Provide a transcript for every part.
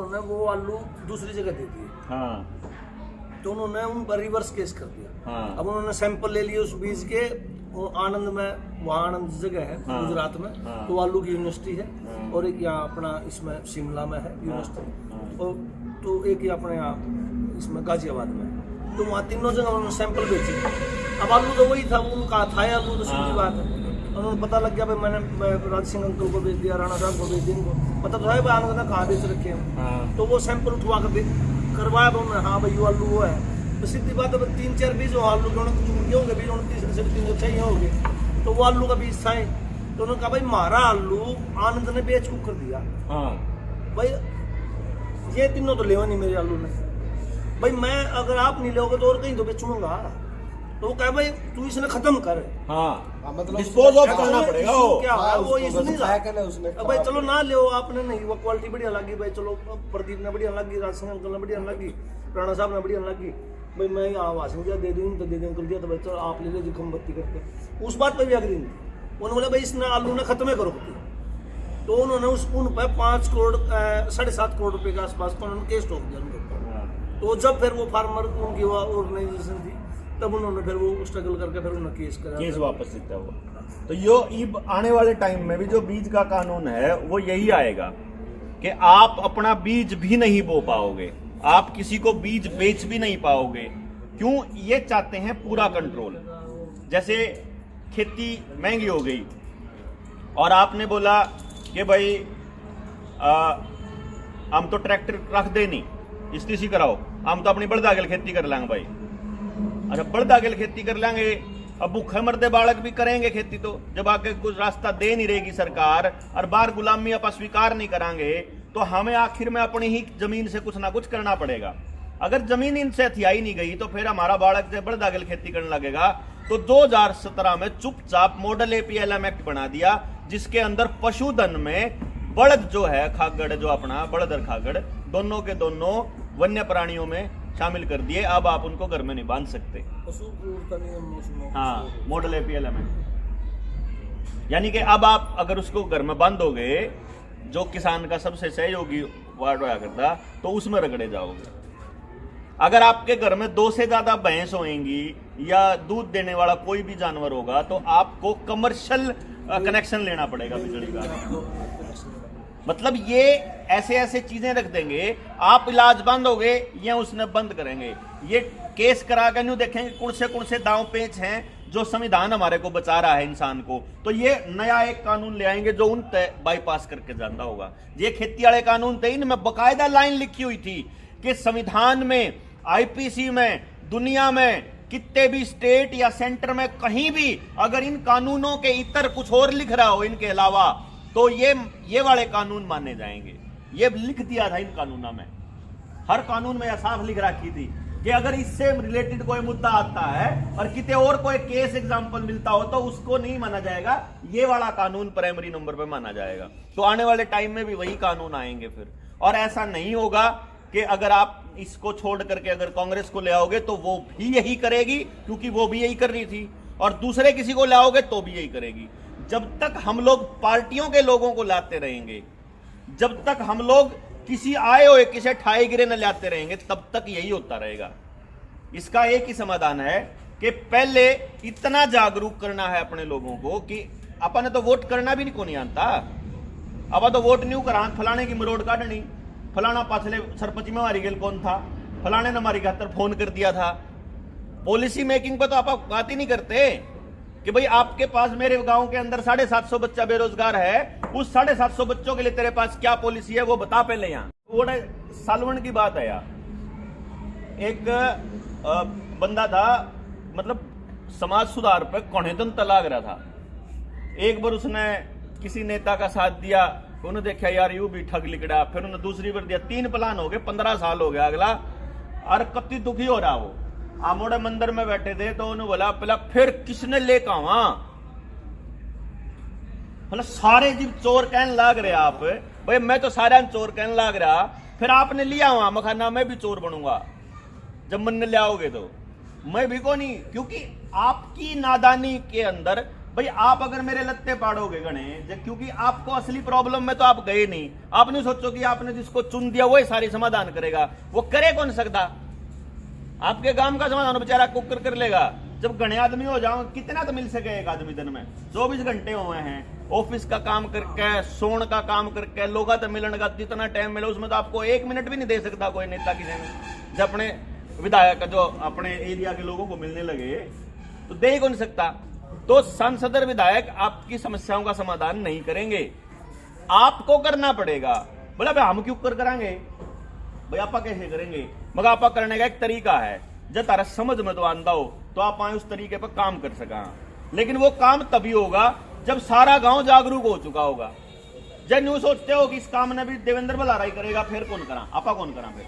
उन्होंने वो आलू दूसरी जगह दे दिए। हाँ तो उन्होंने उन पर रिवर्स केस कर दिया। हाँ अब उन्होंने सैंपल ले लिए उस बीज के, वो आनंद में, वहाँ आनंद जगह है हाँ, गुजरात में, हाँ, तो आलू की यूनिवर्सिटी है, हाँ, और एक यहाँ अपना इसमें शिमला में है यूनिवर्सिटी, हाँ, और तो एक ही अपने यहाँ इसमें गाजियाबाद में। तो वहाँ तीनों जगह उन्होंने सैंपल भेजे। अब आलू तो वही था, वो उनका था आलू, तो सीधी बात है। उन्होंने पता लग गया भाई मैं राज सिंह अंकल को भेज दिया, राणा साहब को भेज दिया, इनको पता तो है भाई आनंद ने कहाँ बेच रखे हैं। हाँ। तो वो सैंपल उठवा कर करवाया उन्होंने, हाँ भाई वो आलू वो है। तो सीधी बात है, 3-4 बीज हो आलू के, उनके होंगे बीज, 350 होंगे, तो वो आलू का बीज था। तो उन्होंने कहा भाई हमारा आलू आनंद ने बेच कर दिया। हाँ भाई ये तीनों तो लेवा नहीं मेरे आलू ने, भाई मैं अगर आप नहीं लोगे तो और कहीं तो बेचूंगा। तो वो कहे भाई तू इसने खत्म कर। हाँ मतलब डिस्पोज ऑफ करना पड़ेगा वो। क्या है वो इसने उसने भाई चलो ना ले, आपने नहीं, वो क्वालिटी बढ़िया लगी भाई, चलो प्रदीप ने बढ़िया लगी, राज सिंह अंकल ने बढ़िया लगी, राणा साहब ने बढ़िया लगी, भाई मैं यहाँ वासिंग दिया दे दूँ तो दे दें, कर दिया तो भाई चलो आप ले लो खम बत्ती करके। उस बात पर भी अग्री नहीं। उन्होंने बोला भाई इसने आलू ने खत्म करो। तो उन्होंने उन पर 5 करोड़ 7.5 करोड़ रुपए के आसपास का उन्होंने केस ठोक दिया उनके ऊपर। तो जब फिर वो फार्मर उनकी ऑर्गेनाइजेशन थी, तब उन्होंने फिर वो स्ट्रगल करके फिर उन्होंने केस वापस जीता हुआ। तो यो आने वाले टाइम में भी जो बीज का कानून है वो यही आएगा कि आप अपना बीज भी नहीं बो पाओगे, आप किसी को बीज बेच भी नहीं पाओगे। क्यों? ये चाहते हैं पूरा कंट्रोल। जैसे खेती महंगी हो गई और आपने बोला कि भाई हम तो ट्रैक्टर रख दे नहीं, इस्तीसी कराओ, हम तो अपनी बड़दागल खेती कर लेंगे भाई। अच्छा बड़दागल खेती कर लेंगे, अब भूखे मरदे बालक भी करेंगे खेती। तो जब आगे कुछ रास्ता दे नहीं रहेगी सरकार और बार गुलामी आप स्वीकार नहीं करांगे, तो हमें आखिर में अपनी ही जमीन से कुछ ना कुछ करना पड़ेगा। अगर जमीन इनसे हथियाई नहीं गई तो फिर हमारा बालक जब बड़दागल खेती करने लगेगा। तो 2017 में चुपचाप मॉडल APLM एक्ट बना दिया, जिसके अंदर पशुधन में बड़द जो है, खागड़ जो अपना बड़द और खागड़ दोनों के दोनों वन्य प्राणियों में शामिल कर दिए। अब आप उनको घर में नहीं बांध सकते। हाँ मॉडल APLM एक्ट, यानी कि अब आप अगर उसको घर में बांधोगे, जो किसान का सबसे सहयोगी वार्ड हुआ करता, तो उसमें रगड़े जाओगे। अगर आपके घर में 2 से ज्यादा भैंस होंगी या दूध देने वाला कोई भी जानवर होगा, तो आपको कमर्शियल कनेक्शन लेना पड़ेगा बिजली का। मतलब ये ऐसे ऐसे चीजें रख देंगे, आप इलाज बंद होगे या उसने बंद करेंगे। ये केस करा कर न्यू देखेंगे कौन से दांव पेच हैं जो संविधान हमारे को बचा रहा है इंसान को। तो ये नया एक कानून ले आएंगे जो उन तय बाईपास करके जानता होगा। ये खेती वाले कानून थे, इनमें बकायदा लाइन लिखी हुई थी कि संविधान में, IPC में, दुनिया में कितने भी स्टेट या सेंटर में कहीं भी अगर इन कानूनों के इतर कुछ और लिख रहा हो इनके अलावा, तो ये वाले कानून माने जाएंगे। ये लिख दिया था इन कानूनों में, हर कानून में यह साफ लिख रखी थी कि अगर इससे रिलेटेड कोई मुद्दा आता है और कितने और कोई केस एग्जांपल मिलता हो तो उसको नहीं माना जाएगा, ये वाला कानून प्राइमरी नंबर पे माना जाएगा। तो आने वाले टाइम में भी वही कानून आएंगे फिर। और ऐसा नहीं होगा कि अगर आप इसको छोड़ करके अगर कांग्रेस को ले आओगे तो वो भी यही करेगी, क्योंकि वो भी यही कर रही थी, और दूसरे किसी को ले आओगे तो भी यही करेगी। जब तक हम लोग पार्टियों के लोगों को लाते रहेंगे, जब तक हम लोग किसी आए हुए किसी ठाए गिरे न लाते रहेंगे, तब तक यही होता रहेगा। इसका एक ही समाधान है कि पहले इतना जागरूक करना है अपने लोगों को कि अपन तो वोट करना भी नहीं आता। अब तो वोट नहीं करा, फलाने की मरोड़ काटनी, फलाना पाछले सरपंच में हमारी गेल कौन था, फलाने ने हमारी खातर फोन कर दिया था। पॉलिसी मेकिंग पर तो आप बात ही नहीं करते कि भाई आपके पास मेरे गांव के अंदर 750 बच्चा बेरोजगार है, उस 750 बच्चों के लिए तेरे पास क्या पॉलिसी है वो बता पहले। यहाँ थोड़ा सालवन की बात है यार, एक बंदा था, मतलब समाज सुधार पे कौनेदन तलाक रहा था। एक बार उसने किसी नेता का साथ दिया, उन्होंने देखा यार यू भी ठग लिकड़ा, फिर उन्होंने दूसरी बार दिया, 3 प्लान हो गए, 15 साल हो गया अगला, और कत्ती दुखी हो रहा वो। आमोड़े मंदिर में बैठे थे तो उन्होंने बोला पहला फिर किसने ले आवा, मतलब सारे जीव चोर कहने लाग रहे आप, भाई मैं तो सारे चोर कहने लाग रहा, फिर आपने लिया वहां मखाना, मैं भी चोर बनूंगा जब मन ले आओगे तो मैं भी को नहीं, क्योंकि आपकी नादानी के अंदर भाई आप अगर मेरे लत्ते पाड़ोगे गणे, क्योंकि आपको असली प्रॉब्लम में तो आप गए नहीं। आप नहीं सोचो कि आपने जिसको चुन दिया वो सारी समाधान करेगा, वो करे कौन सकता? आपके काम का समाधान बेचारा कुकर कर लेगा। जब घने आदमी हो जाओ, कितना तो मिल सके एक आदमी दिन में? 24 घंटे हुए हैं ऑफिस का काम करके, सोन का काम करके, लोगों तो मिलने का जितना टाइम मिले उसमें तो आपको 1 मिनट भी नहीं दे सकता कोई नेता किसी में। जब अपने विधायक जो अपने एरिया के लोगों को मिलने लगे तो दे ही कौन सकता। तो सांसद और विधायक आपकी समस्याओं का समाधान नहीं करेंगे, आपको करना पड़ेगा। बोला भाई हम क्यों कराएंगे भाई, आपा कैसे करेंगे? मगर आपा करने का एक तरीका है, जब तारा समझ में तो आंदा हो तो आप उस तरीके पर काम कर सका। लेकिन वो काम तभी होगा जब सारा गांव जागरूक हो चुका होगा। जब न्यू सोचते हो कि इस काम ने भी देवेंद्र बलाराई करेगा, फिर कौन करा? आपा कौन करा? फिर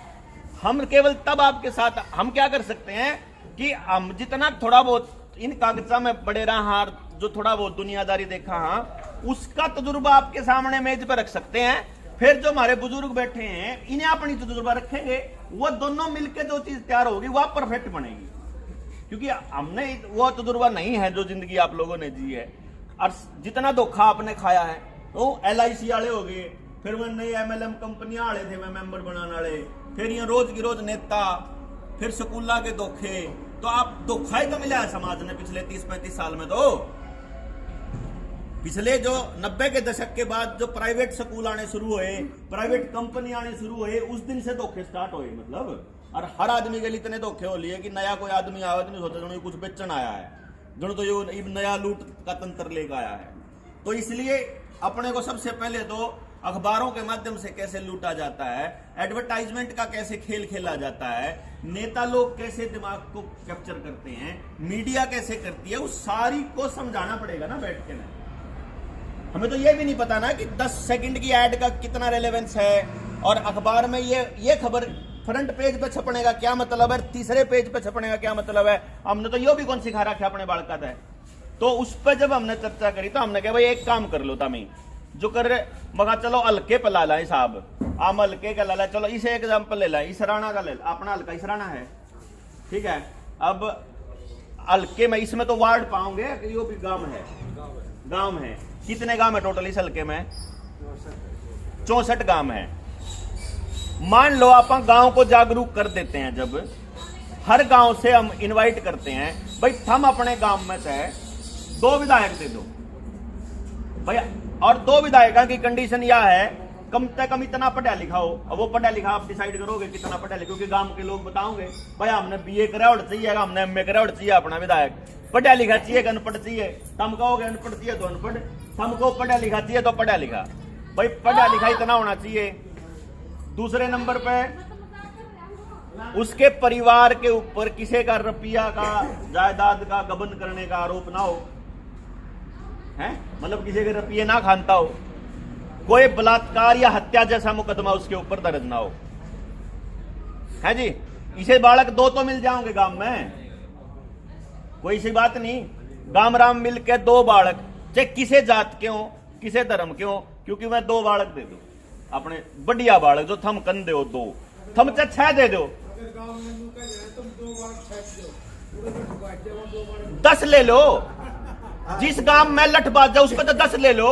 हम केवल तब आपके साथ हम क्या कर सकते हैं कि हम जितना थोड़ा बहुत इन कागजा में बड़े रहा, जो थोड़ा बहुत दुनियादारी देखा, हाँ उसका तजुर्बा आपके सामने मेज पर रख सकते हैं। फिर जो हमारे बुजुर्ग बैठे हैं इन्हें अपनी तजुर्बा रखेंगे, वो दोनों मिलकर जो चीज तैयार होगी वह परफेक्ट बनेगी। क्योंकि हमने वो तजुर्बा नहीं है जो जिंदगी आप लोगों ने जी है, और जितना धोखा आपने खाया है। तो LIC वाले हो गए, फिर वो नई MLM कंपनियां आए थे, मैं मेंबर बनाने वाले, फिर ये रोज की रोज नेता, फिर स्कूला के धोखे। तो आप धोखा ही तो मिला है समाज ने पिछले 30-35 साल में। तो पिछले जो 90 के दशक के बाद जो प्राइवेट स्कूल आने शुरू हुए, प्राइवेट कंपनी आने शुरू हुए, उस दिन से धोखे स्टार्ट हुए। मतलब और हर आदमी के लिए इतने धोखे हो लिए कि नया कोई आदमी आया तो नहीं सोचा जो कुछ बेचन आया है, जो तो ये नया लूट का तंत्र लेकर आया है। तो इसलिए अपने को सबसे पहले तो अखबारों के माध्यम से कैसे लूटा जाता है, एडवर्टाइजमेंट का कैसे खेल खेला जाता है, नेता लोग कैसे दिमाग को कैप्चर करते हैं, मीडिया कैसे करती है, उस सारी को समझाना पड़ेगा ना बैठ के। हमें तो ये भी नहीं पता ना कि 10 सेकंड की एड का कितना रेलेवेंस है, और अखबार में ये खबर फ्रंट पेज पे छपने का क्या मतलब है, तीसरे पेज पे छपने का क्या मतलब है। हमने तो यो भी कौन सिखा रखा अपने बालका है। तो उस पर जब हमने चर्चा करी तो हमने कहा भाई एक काम कर लो तमी जो कर रहे, मगा चलो हल्के पे ला लाए साहब, आम हल्के का ला ला। चलो इसे एग्जाम्पल ले ला, इसराना का ले ला, अपना हल्का इसराना है, ठीक है। अब हल्के में इसमें तो वार्ड पाओगे कि यो भी गांव है, गांव है। कितने गांव है टोटल इस हल्के में? 64 गांव है। मान लो आप गांव को जागरूक कर देते हैं, जब हर गांव से हम इनवाइट करते हैं भाई हम अपने गांव में से 2 विधायक दे दो भैया, और 2 विधायकों की कंडीशन यह है कम से कम इतना पढ़ा लिखा हो। अब वो पढ़ा लिखा आप डिसाइड करोगे कितना पढ़ा लिखा, क्योंकि गांव के लोग बताओगे भाई हमने BA करा और चाहिए, हमने MA करा और चाहिए अपना विधायक, पढ़ा लिखा चाहिए, अनपढ़ चाहिए। तुम कहोगे अनपढ़ चाहिए तो अनपढ़, हमको पढ़ा लिखा चाहिए तो पढ़ा लिखा। भाई पढ़ा लिखा इतना होना चाहिए। दूसरे नंबर पे उसके परिवार के ऊपर किसी का रुपया का जायदाद का गबन करने का आरोप ना हो, है मतलब किसी के रुपये ना खानता हो, कोई बलात्कार या हत्या जैसा मुकदमा उसके ऊपर दर्ज ना हो, है जी। इसे बालक 2 तो मिल जाओगे गांव में, कोई सी बात नहीं। गांव राम मिल के 2 बालक, चाहे किसे जात के हो किसे धर्म के हो, क्योंकि मैं 2 बालक दे दो अपने बढ़िया बालक जो थम कन दो 2, थम 6 दे दो, 10 ले लो। जिस गांव में लठ बाज जाओ उसको तो 10 ले लो।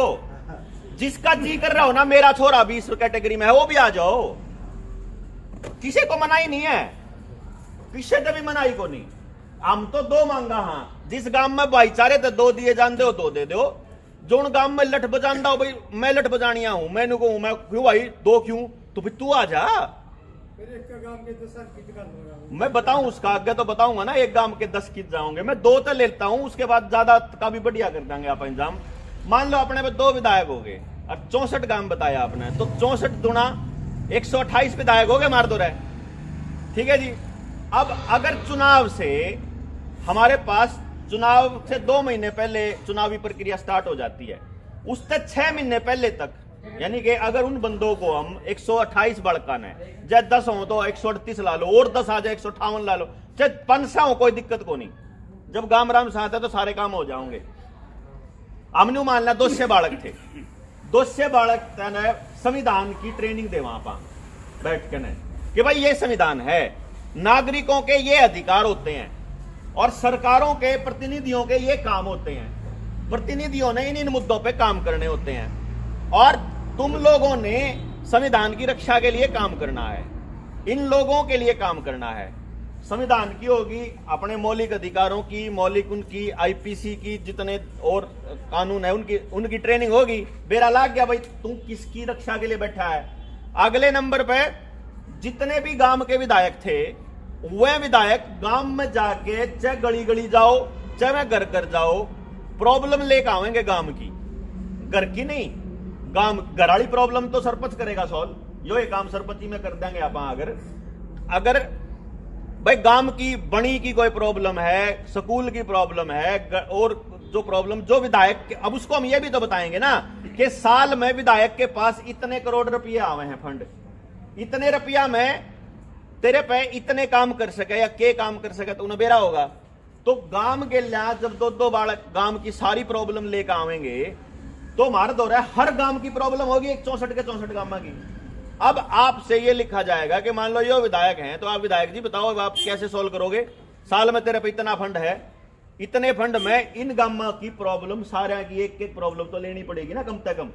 जिसका जी कर रहा हो ना मेरा छोरा 20 कैटेगरी में है वो भी आ जाओ, किसी को मनाही नहीं है, किसी से भी मनाही को नहीं। हम तो 2 मांगा, हाँ जिस गांव में भाईचारे तो 2 दिए जान दो 2 दे दो। जो गांव में लठ बजाना हो भाई मैं लठ बजानिया हूं, मैंने कहूं मैं क्यों भाई 2 क्यों, तो फिर तू आ जा। मैं बताऊं उसका आगे तो बताऊंगा ना, एक गांव के 10 कित जाओगे, मैं 2 तो लेता हूं, उसके बाद ज्यादा का भी बढ़िया कर देंगे आप इंतजाम। मान लो अपने पे 2 विधायक हो गए और 64 गांव बताया आपने, तो 64 दुना 128 विधायक हो गए मार दो रहे, ठीक है जी। अब अगर चुनाव से हमारे पास चुनाव से 2 महीने पहले चुनावी प्रक्रिया स्टार्ट हो जाती है, उससे 6 महीने पहले तक, यानी कि अगर उन बंदों को हम 128 बड़कान है, चाहे 10 हो तो 138 ला लो, और 10 आ जाए 158 ला लो, चाहे 500 हो कोई दिक्कत को नहीं। जब गांव राम साथ है तो सारे काम हो जाओगे। हमने मानना 200 बालक थे, 200 बालक संविधान की ट्रेनिंग दे वहां पर बैठ के न कि भाई ये संविधान है, नागरिकों के ये अधिकार होते हैं और सरकारों के प्रतिनिधियों के ये काम होते हैं। प्रतिनिधियों ने इन मुद्दों पे काम करने होते हैं, और तुम लोगों ने संविधान की रक्षा के लिए काम करना है, इन लोगों के लिए काम करना है। संविधान की होगी, अपने मौलिक अधिकारों की, मौलिक उनकी आईपीसी की, जितने और कानून है उनकी ट्रेनिंग होगी। बेरा लाग गया भाई तू किसकी रक्षा के लिए बैठा है। अगले नंबर पे जितने भी गांव के विधायक थे, वह विधायक गांव में जाके चाहे गली गली जाओ, चाहे मैं घर घर जाओ, प्रॉब्लम लेकर आवेंगे गांव की, घर की नहीं। गांव घर वाली प्रॉब्लम तो सरपंच करेगा सॉल्व, यो ये काम सरपंच में कर देंगे आप। अगर भाई गांव की बणी की कोई प्रॉब्लम है, स्कूल की प्रॉब्लम है, और जो प्रॉब्लम जो विधायक, अब उसको हम ये भी तो बताएंगे ना कि साल में विधायक के पास इतने करोड़ रुपये आवे हैं फंड, इतने रुपया में तेरे पे इतने काम कर सके या के काम कर सके तो उन्हें बेरा होगा। तो गांव के लिए जब दो बालक गांव की सारी प्रॉब्लम लेकर आवेंगे तो हमारा दौर है हर गांव की प्रॉब्लम होगी, 64 के 64 गांव की। अब आपसे ये लिखा जाएगा कि मान लो ये विधायक हैं, तो आप विधायक जी बताओ आप कैसे सोल्व करोगे। साल में तेरे पे इतना फंड है, इतने फंड में इन गांव की प्रॉब्लम सारे की एक एक प्रॉब्लम तो लेनी पड़ेगी ना कम से कम।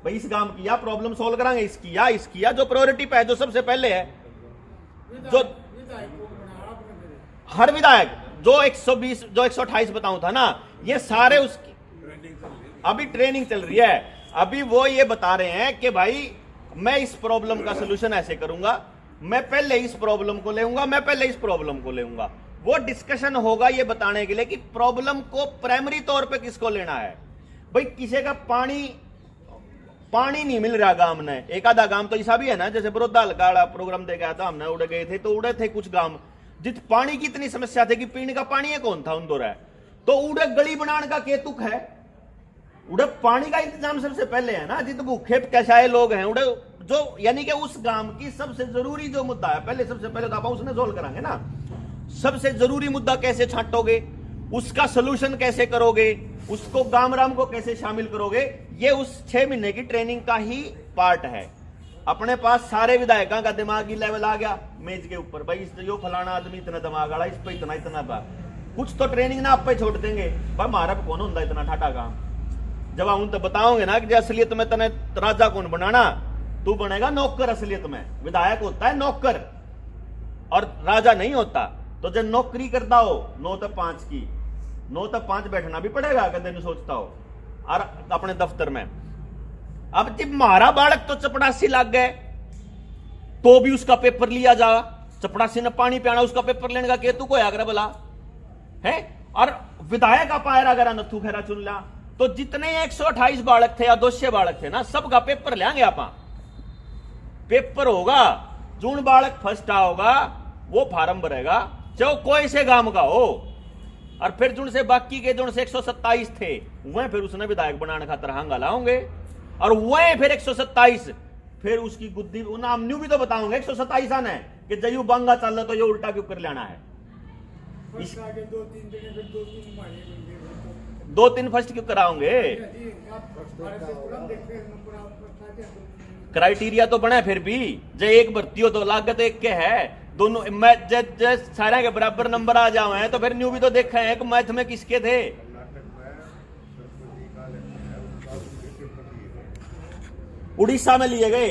भाई इस गांव की या प्रॉब्लम सोल्व करांगे, इसकी या जो प्रायोरिटी पे है, जो सबसे पहले है, जो हर विधायक जो 120 जो 128 बताऊं था ना, ये सारे उसकी अभी ट्रेनिंग चल रही है। अभी वो ये बता रहे हैं कि भाई मैं इस प्रॉब्लम का सलूशन ऐसे करूंगा, मैं पहले इस प्रॉब्लम को लेऊंगा, मैं पहले इस प्रॉब्लम को लेऊंगा। वो डिस्कशन होगा ये बताने के लिए कि प्रॉब्लम को प्राइमरी तौर पे किसको लेना है। भाई किसी का पानी नहीं मिल रहा गांव ने, एक आधा गांव तो ऐसा भी है ना, जैसे बरोदा गाड़ा प्रोग्राम दे गया था हमने, उड़े गए थे तो उड़े थे कुछ गांव जित पानी की इतनी समस्या थी कि पीने का पानी है कौन था उन दौर है, तो उड़े गली बनाने का केतुक है। उड़े पानी का इंतजाम सबसे पहले है ना, जित भूखे कसाए लोग हैं उड़े, जो यानी कि उस गांव की सबसे जरूरी जो मुद्दा है पहले सबसे पहले तो आप उसने सोल्व करांगे ना। सबसे जरूरी मुद्दा कैसे छांटोगे, उसका सोल्यूशन कैसे करोगे, उसको गांव राम को कैसे शामिल करोगे, ये उस 6 महीने की ट्रेनिंग का ही पार्ट है। अपने पास सारे विधायकों का दिमागी लेवल आ गया मेज के ऊपर, भाई यो फलाना आदमी इतना दिमाग आड़ा, इस पे इतना बा, कुछ तो ट्रेनिंग ना आप पे छोड़ देंगे। भाई हमारा कौन होता इतना ठाटा काम, जब हम तो बताओगे ना कि असलियत में तने राजा कौन बनाना, तू बनेगा नौकर। असलियत में विधायक होता है नौकर और राजा नहीं होता। तो जब नौकरी करता हो 9 से 5 की, 9 से 5 बैठना भी पड़ेगा कदे नहीं सोचता हो और अपने दफ्तर में। अब जब मारा बालक तो चपड़ासी लग गए तो भी उसका पेपर लिया जा, चपड़ासी ने पानी पियाना, उसका पेपर लेने का केतु को आगरा बोला है। और विधायक आप आयरा अगर नथु खेरा चुन लिया तो जितने 128 बालक थे या 200 बालक थे ना, सबका पेपर लेंगे आप। पेपर होगा, जून बालक फर्स्ट होगा वो फार्म भरेगा, चाहे कोई से गांव का हो, और फिर जुन से बाकी के जुन से 127 थे वह फिर उसने विधायक बनाने खातर हांगा लाओगे, और वह फिर 127 फिर उसकी गुद्दी नाम न्यू भी तो बताऊंगे 127 आना है कि जयू बांगा चल रहा तो ये उल्टा क्यों कर लेना है। 2-3 फर्स्ट क्यों कराओगे, क्राइटेरिया तो बना फिर भी, जो एक भर्ती हो तो लागत एक के है, दोनों सारे के बराबर नंबर आ जाओ हैं तो फिर न्यू भी तो देखा है कि मैथ में किसके थे। उड़ीसा में लिए गए,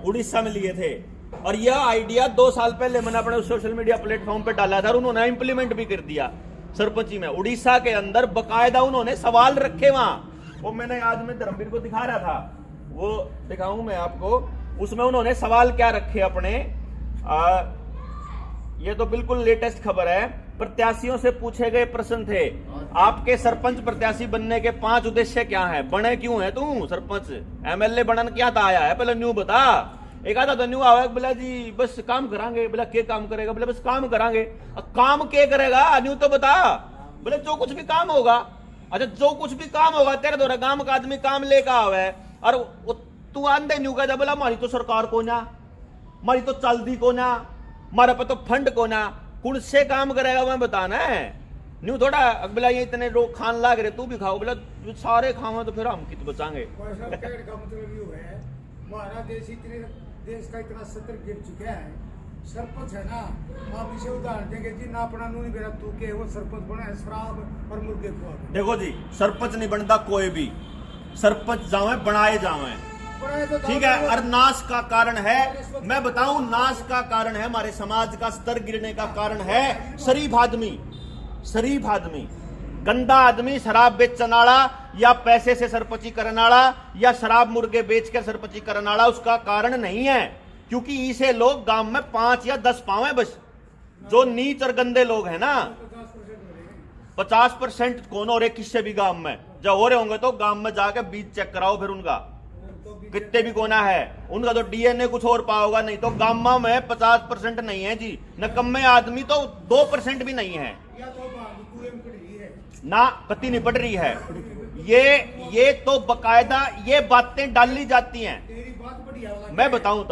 उड़ीसा में लिए थे, और यह आइडिया 2 साल पहले मैंने अपने सोशल मीडिया प्लेटफॉर्म पे डाला था और उन्होंने इंप्लीमेंट भी कर दिया सरपंची में। उड़ीसा के अंदर बकायदा उन्होंने सवाल रखे वहां, वो मैंने आज में धर्मवीर को दिखा रहा था, वो दिखाऊं मैं आपको। उसमें उन्होंने सवाल क्या रखे अपने, ये तो बिल्कुल लेटेस्ट खबर है। प्रत्याशियों से पूछे गए प्रश्न थे, आपके सरपंच प्रत्याशी बनने के 5 उद्देश्य क्या हैं, बने क्यों है तू सरपंच, एमएलए बनन क्या था आया है, पहले न्यू बता। एक आधा तो न्यू आया, बोला जी बस काम करांगे, बोला के काम करेगा, बोला बस काम करांगे। काम के करेगा न्यू तो बता, बोले जो कुछ भी काम होगा। अच्छा जो कुछ भी काम होगा तेरे द्वारा गांव का आदमी काम लेकर आवे, और तू आंदे न्यू का, बोला हमारी तो सरकार को ना, हमारी तो चलती को ना, हमारे पे तो फंड को ना, कौन से काम करेगा मैं बताना है। न्यू थोड़ा बोला ये इतने लोग खान लाग रहे तू भी खाओ, बोला सारे खाओ तो फिर हम कित बचाएंगे। हमारा देश का इतना सत्र गिर चुका है सरपंच है ना, आप इसे उदाहरण देंगे जी ना अपना नूनी बेरा तू के वो सरपंच बना है शराब और मुर्गे खुआ के। देखो जी, सरपंच नहीं बनता कोई भी, सरपंच जावे बनाए जावे, ठीक है। और नाश का कारण है, मैं बताऊं, नाश का कारण है हमारे समाज का स्तर गिरने का कारण है शरीफ आदमी, शरीफ आदमी। गंदा आदमी शराब बेचने वाला या पैसे से सरपंची करने वाला या शराब मुर्गे बेच कर सरपंची करने वाला उसका कारण नहीं है, क्योंकि इसे लोग गांव में 5 या 10 पावे बस। जो नीच और गंदे लोग हैं ना, 50% कौन हो रहे किससे भी गांव में, जब हो रहे होंगे तो गांव में जाकर बीज चेक कराओ, फिर उनका कितने भी कोना है, उनका तो डीएनए कुछ और पाओगा, नहीं तो गांव में 50% नहीं है जी, नकम्मे आदमी तो 2% भी नहीं है ना, कति नहीं पड़ रही है। ये तो बकायदा ये बातें डाली जाती हैं। मैं बताऊं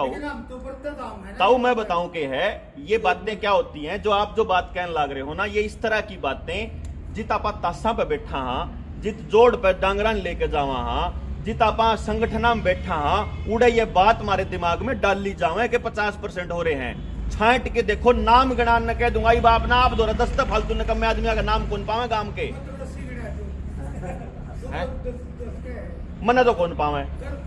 ताऊ मैं बताऊं कि है ये बातें क्या होती हैं, जो आप जो बात कहने लग रहे हो ना, ये इस तरह की बातें जित आपा तासा पे बैठा हाँ, जित जोड़ पे डांगरा लेके जावा हाँ, जित आपा संगठना में बैठा हाँ, उड़े ये बात हमारे दिमाग में डाली जावे कि 50% हो रहे हैं। छांट के देखो, नाम गणा न कह दूंगा, बाप ना आप दोरा 10 फालतू निकम्मे आदमी का नाम कौन पावे गांव के, मने तो कौन पावे,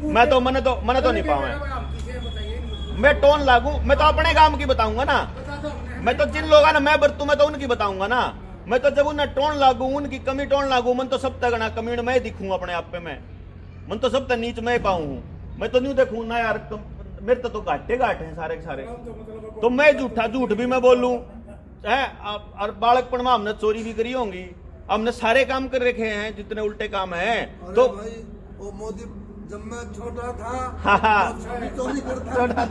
मैं तो मने तो नहीं पावे। मैं टोन लागू, मैं तो अपने गांव की बताऊंगा ना, मैं तो जिन लोग ना मैं बरतू मैं तो उनकी बताऊंगा ना, मैं तो जब उन्हें टोन लागू, उनकी कमी टोन लागू, मन तो सब तक ना कमीण मैं दिखूंगा अपने आप पे, मैं मन तो सब तक नीच मैं पाऊं हूं, मैं तो नहीं देखूं ना यार, मेरे तो घाटे घाट हैं सारे के सारे, तो मैं झूठ भी मैं बोलूं है। और बालकपन में हमने चोरी भी करी होंगी, हमने सारे काम कर रखे हैं जितने उल्टे काम हैं। तो भाई वो मोदी जब मैं छोटा था चोरी करता था,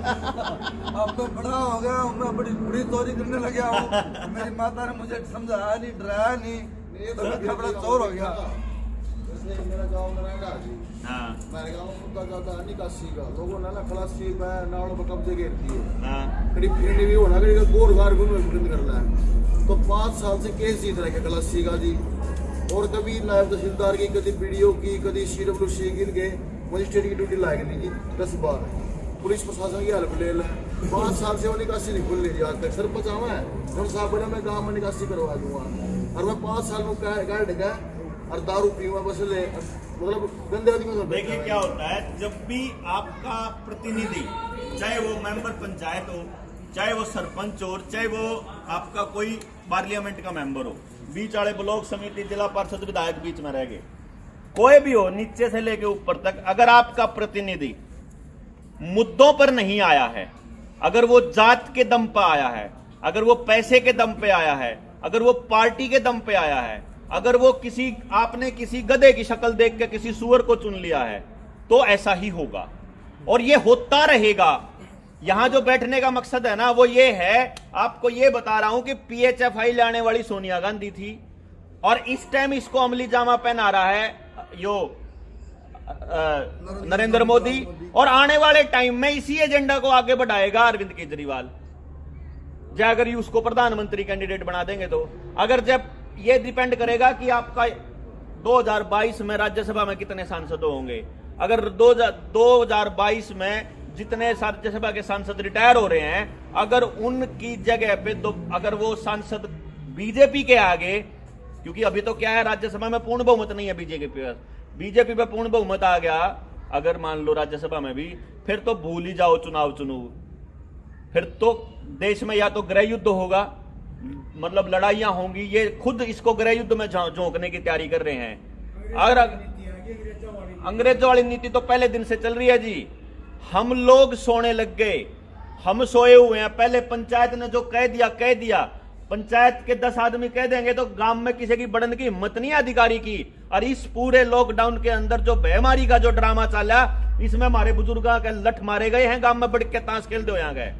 अब तो बड़ा हो गया, मैं बड़ी चोरी करने लग गया हूँ। मेरी माता ने मुझे समझाया नहीं, डराया नहीं, तो मैं बड़ा चोर हो गया। मेरा गाँव में रहेगा जी, मेरे गाँव में मुद्दा ज्यादा निकासी का, लोगों ने ना खलासी पे नावड़ों पर कब्जे घेर दिए, करीब फिरनी भी होना, करीब गोर गार घूम कर रहा है। तो 5 साल से केस जीत रहे खलासी का जी, और कभी नायब तहसीलदार की, कभी बीडीओ की, कभी CWC की, इनके मजिस्ट्रेट की ड्यूटी लाएगी नहीं जी, 10 बार पुलिस प्रशासन की हेल्प ले लें। 5 साल से वो निकासी नहीं खुल रही आज तक। सरपंच आवा है और साहब बोला मैं गाँव में निकासी करवा दूंगा, और मैं 5 साल में गाड़ गया और दारू पीवा बस ले, मतलब गंदे आदमी से। देखिए क्या होता है, जब भी आपका प्रतिनिधि, चाहे वो मेंबर पंचायत हो, चाहे वो सरपंच हो, चाहे वो आपका कोई पार्लियामेंट का मेंबर हो, बीच वाले ब्लॉक समिति, जिला परिषद, विधायक बीच में रह गए, कोई भी हो नीचे से लेके ऊपर तक, अगर आपका प्रतिनिधि मुद्दों पर नहीं आया है, अगर वो जात के दम पर आया है, अगर वो पैसे के दम पे आया है, अगर वो पार्टी के दम पे आया है, अगर वो आपने किसी गधे की शक्ल देख के किसी सुअर को चुन लिया है, तो ऐसा ही होगा और ये होता रहेगा। यहां जो बैठने का मकसद है ना, वो ये है, आपको ये बता रहा हूं कि PHFI लाने वाली सोनिया गांधी थी, और इस टाइम इसको अमली जामा पहना रहा है यो नरेंद्र मोदी, और आने वाले टाइम में इसी एजेंडा को आगे बढ़ाएगा अरविंद केजरीवाल, जब अगर उसको प्रधानमंत्री कैंडिडेट बना देंगे तो। अगर जब ये डिपेंड करेगा कि आपका 2022 में राज्यसभा में कितने सांसद होंगे, अगर 2022 में जितने राज्यसभा के सांसद रिटायर हो रहे हैं, अगर उनकी जगह पे अगर वो सांसद बीजेपी के आगे, क्योंकि अभी तो क्या है, राज्यसभा में पूर्ण बहुमत नहीं है बीजेपी पे पूर्ण बहुमत आ गया, अगर मान लो राज्यसभा में भी, फिर तो भूल ही जाओ चुनाव, फिर तो देश में या तो गृह युद्ध होगा, मतलब लड़ाइयां होंगी, ये खुद इसको गृह युद्ध में झोंकने की तैयारी कर रहे हैं। अगर अंग्रेजों वाली नीति तो पहले दिन से चल रही है जी, हम लोग सोने लग गए, हम सोए हुए हैं। पहले पंचायत ने जो कह दिया, पंचायत के 10 आदमी कह देंगे तो गांव में किसी की बढ़न की हिम्मत नहीं है अधिकारी की। और इस पूरे लॉकडाउन के अंदर जो बेमारी का जो ड्रामा चला, इसमें हमारे बुजुर्गों के लठ मारे गए हैं, गांव में बढ़ के ताश खेलते हुए गए।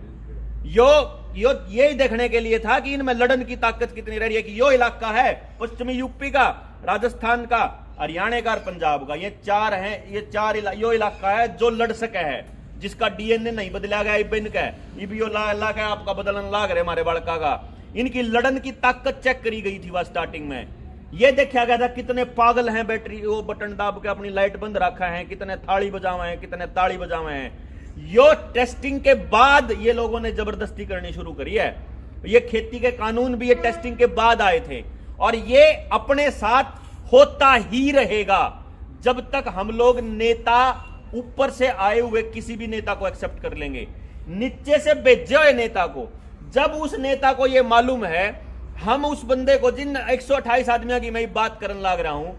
यो यही देखने के लिए था कि इनमें लड़न की ताकत कितनी रह रही है, कि यो इलाका है पश्चिमी यूपी का, राजस्थान का, हरियाणा का और पंजाब का, ये 4 हैं, ये 4 यो इलाका है जो लड़ सके है, जिसका डीएनए नहीं बदला गया, इनका इबियो ला का आपका बदलन लाग रहे हमारे बड़का का। इनकी लड़न की ताकत चेक करी गई थी वह स्टार्टिंग में, ये देखा गया था कितने पागल हैं, बैटरी वो बटन दाब के अपनी लाइट बंद रखा है, कितने थाली बजावे हैं, कितने ताली बजावे हैं। यो टेस्टिंग के बाद ये लोगों ने जबरदस्ती करनी शुरू करी है। ये खेती के कानून भी ये टेस्टिंग के बाद आए थे और ये अपने साथ होता ही रहेगा जब तक हम लोग नेता ऊपर से आए हुए किसी भी नेता को एक्सेप्ट कर लेंगे। नीचे से भेजे हुए नेता को, जब उस नेता को यह मालूम है, हम उस बंदे को, जिन 128 आदमियों की मैं बात करने लग रहा हूं,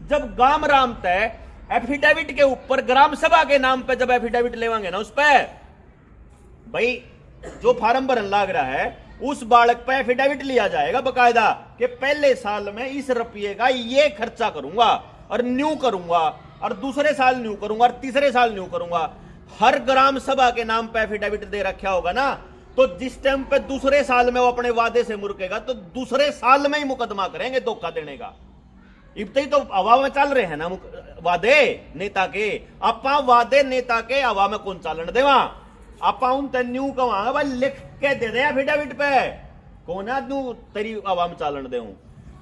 जब गाम राम तय एफिडेविट के ऊपर ग्राम सभा के नाम पे जब एफिडेविट लेवांगे ना, उस पे भाई जो फार्म भरन लग रहा है उस बालक पे एफिडेविट लिया जाएगा बकायदा कि पहले साल में इस रुपये का ये खर्चा करूंगा और न्यू करूंगा और दूसरे साल न्यू करूंगा और तीसरे साल न्यू करूंगा। हर ग्राम सभा के नाम पे एफिडेविट दे रखा होगा ना, तो जिस टाइम पे दूसरे साल में वो अपने वादे से मुड़केगा तो दूसरे साल में ही मुकदमा करेंगे धोखा देने का। इतने ही तो हवा में चल रहे हैं ना वादे नेता के। आपा वादे नेता के हवा में कौन चालन देवा, आपा उन न्यू कहा भाई लिख के दे दे एफिडेविट पे, कौन है तू तेरी हवा में चालन दे।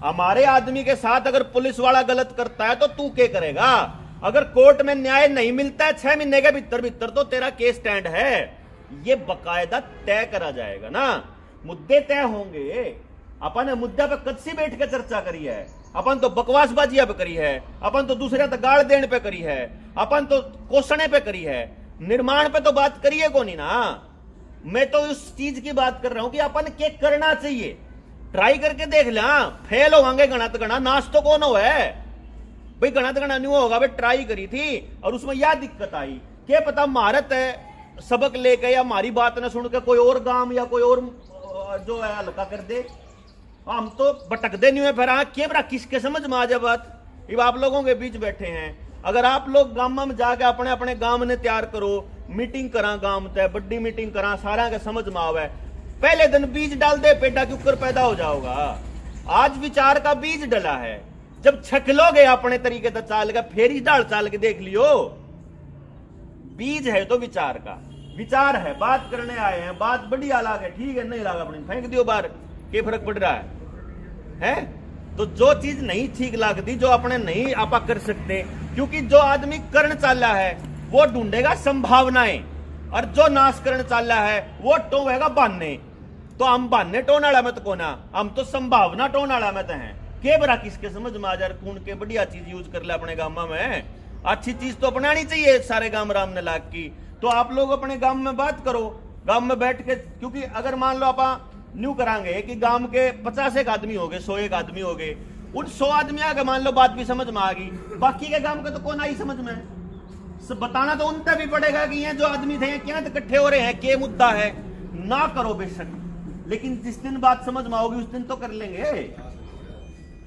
हमारे आदमी के साथ अगर पुलिस वाला गलत करता है तो तू क्या करेगा? अगर कोर्ट में न्याय नहीं मिलता है 6 महीने के भीतर तो तेरा केस स्टैंड है, ये बकायदा तय करा जाएगा ना, मुद्दे तय होंगे। अपन ने मुद्दा पे कच्ची बैठ के चर्चा करी है, अपन तो बकवासबाजिया पे करी है, अपन तो दूसरे तक गाड़ देने पे करी है, अपन तो कोसने पे करी है, निर्माण पे तो बात करिए को नहीं ना। मैं तो उस चीज की बात कर रहा हूं कि अपन क्या करना चाहिए, ट्राई करके देख लिया। फेल होंगे गणत गणा, नाश तो कौन हो है भाई, गणत गणा नहीं होगा भाई। ट्राई करी थी और उसमें यह दिक्कत आई, क्या पता महारत है सबक लेके या हमारी बात न सुन के कोई और गांव या कोई और जो है हल्का कर दे, हम तो भटक दे नहीं हुए। फिर क्या बरा किसके समझ में आ जाए बात। अब आप लोगों के बीच बैठे हैं, अगर आप लोग गांव में जाके अपने अपने गांव ने तैयार करो, मीटिंग करा, गांव तय बड़ी मीटिंग करा, सारा के समझ में आवे, पहले दिन बीज डाल दे, पेटा के ऊपर पैदा हो जाओगा। आज विचार का बीज डला है, जब छकलोगे अपने तरीके से चाल का, फिर ही डाल चाल के देख लियो। बीज है तो विचार का, विचार है, बात करने आए हैं, बात बढ़िया लागे, ठीक है, नहीं लागा अपने फेंक दियो बाहर, क्या फर्क पड़ रहा है? तो जो चीज नहीं ठीक लगती, जो अपने नहीं आपा कर सकते, क्योंकि जो आदमी करण चाला है वो ढूंढेगा संभावनाएं और जो नाश करण चाला है वो टोवेगा बहाने। तो हम बहाने टोन वाला मत कोना, हम तो संभावना टोन वाला मत हैं। के बरा किसके समझ में आ जा कौन के बढ़िया चीज यूज कर ले अपने गांव में, अच्छी चीज तो अपनानी चाहिए सारे गांव राम ने लाग की। तो आप लोग अपने गांव में बात करो, गांव में बैठ के, क्योंकि अगर मान लो आप न्यू करांगे कि गांव के 50 आदमी हो गए, 100 आदमी हो गए, उन 100 आदमी आगे मान लो बात भी समझ में आ गई, बाकी के गांव के तो कौन आई समझ में, बताना तो उनका भी पड़ेगा कि ये जो आदमी थे क्या इकट्ठे हो रहे हैं, क्या मुद्दा है। ना करो बेशक, लेकिन जिस दिन बात समझ में आओगी उस दिन तो कर लेंगे।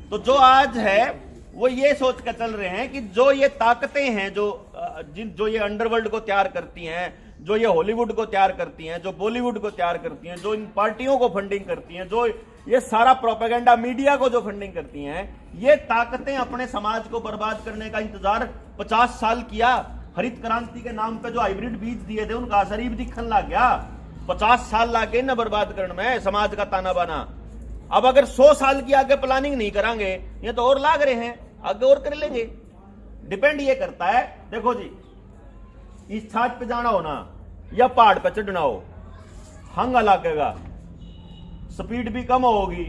तो जो आज है वो ये सोच कर चल रहे हैं कि जो ये ताकतें हैं, जो ये अंडरवर्ल्ड को तैयार करती हैं, जो ये हॉलीवुड को तैयार करती हैं, जो बॉलीवुड को तैयार करती हैं, जो इन पार्टियों को फंडिंग करती हैं, जो ये सारा प्रोपेगेंडा मीडिया को जो फंडिंग करती हैं, ये ताकतें अपने समाज को बर्बाद करने का इंतजार 50 साल किया। हरित क्रांति के नाम पे जो हाइब्रिड बीज दिए थे उनका असर ही दिखने लग गया। 50 साल लागे ना बर्बाद करने में समाज का ताना बाना। अब अगर 100 साल की आगे प्लानिंग नहीं करांगे, ये तो और लाग रहे हैं, आगे और कर लेंगे। डिपेंड ये करता है, देखो जी, इस छात पे जाना हो ना या पहाड़ पे चढ़ना हो, हंगा लागेगा, स्पीड भी कम होगी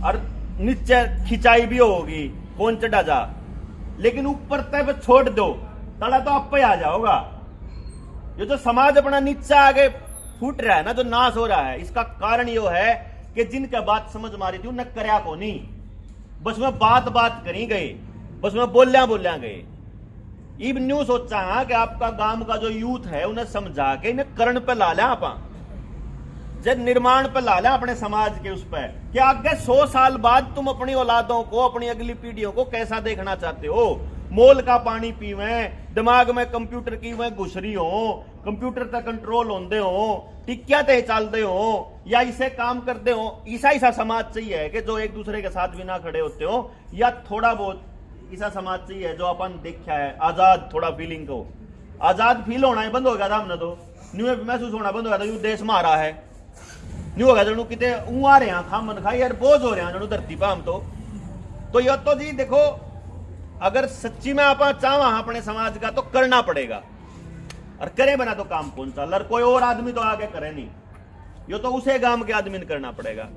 और नीचे खिंचाई भी होगी, कौन चढ़ा जा। लेकिन ऊपर तय पे छोड़ दो, तला तो आप पे आ जाओगा। ये जो समाज अपना नीचे आगे फूट रहा है ना, जो नाश हो रहा है, इसका कारण यो है कि जिनका बात समझ मारी थी उन्हें करया को नहीं, बस में बात करी गए, बस में बोलिया गए। इब न्यू सोचा कि आपका गांव का जो यूथ है उन्हें समझा के इन्हें करण पे ला लिया, आप जब निर्माण पे ला लिया अपने समाज के उस पर कि आगे 100 साल बाद तुम अपनी औलादों को, अपनी अगली पीढ़ियों को कैसा देखना चाहते हो। मोल का पानी पीवे, दिमाग में कंप्यूटर की वह घुसरी हो, कंप्यूटर तक कंट्रोल होंदे हो, टिक्किया ते चलते हो या इसे काम करते हो। ऐसा समाज चाहिए कि जो एक दूसरे के साथ भी ना खड़े होते हो, या थोड़ा बहुत ऐसा समाज चाहिए जो अपन देखा है आजाद, थोड़ा फीलिंग को आजाद फील होना ही बंद हो गया था हमने, तो न्यू महसूस होना बंद हो गया था, यू देश मारा है, न्यू हो गया जनु कितने आ रहे हैं खामन खाई यार, बोझ हो रहे हैं जनु धरती पर हम तो यह तो जी देखो, अगर सच्ची में आप चाहवा अपने समाज का तो करना पड़ेगा। और करे बना तो काम कौन सा लर कोई और आदमी तो आगे करे नहीं, यो तो उसे गांव के आदमी ने करना पड़ेगा।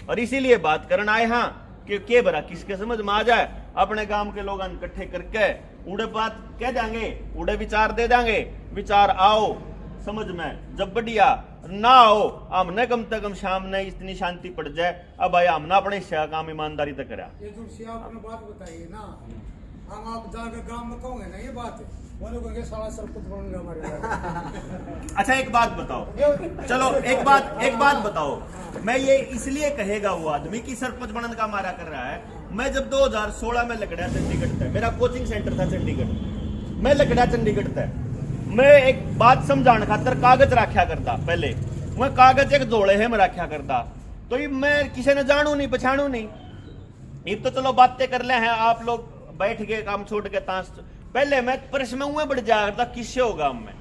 और इसीलिए बात करना आए हाँ कि के बरा किसके समझ में आ जाए, अपने गांव के लोग इकट्ठे करके उड़े बात कह देंगे, उड़े विचार दे देंगे, विचार आओ समझ में, जब बढ़िया ना आओ हमने कम से कम शाम ने इतनी शांति पड़ जाए, अब भाई हमने अपने हिस्से काम ईमानदारी तक करा। ये जो आपने बात बताई ना, हम आप जाके गांव में कहोगे ना ये बात है, वो लोग कहेंगे साला सरपंच बन गया हमारे। अच्छा एक बात बताओ, चलो एक बात बताओ, मैं ये इसलिए कहेगा वो आदमी कि सरपंच बनने का मारा कर रहा है। मैं जब 2016 में लग रहा चंडीगढ़ था, मेरा कोचिंग सेंटर था चंडीगढ़, मैं लग रहा चंडीगढ़ था, मैं एक बात समझाने खातर कागज रखा करता, पहले मैं कागज एक जोड़े है मैं रखा करता, तो ये मैं किसी ने जानू नहीं पछाणू नहीं, ये तो चलो बातें कर ले हैं आप लोग बैठ के काम छोड़ के ताश, पहले मैं परस में उए बढ़ जाया करता किससे होगा मैं,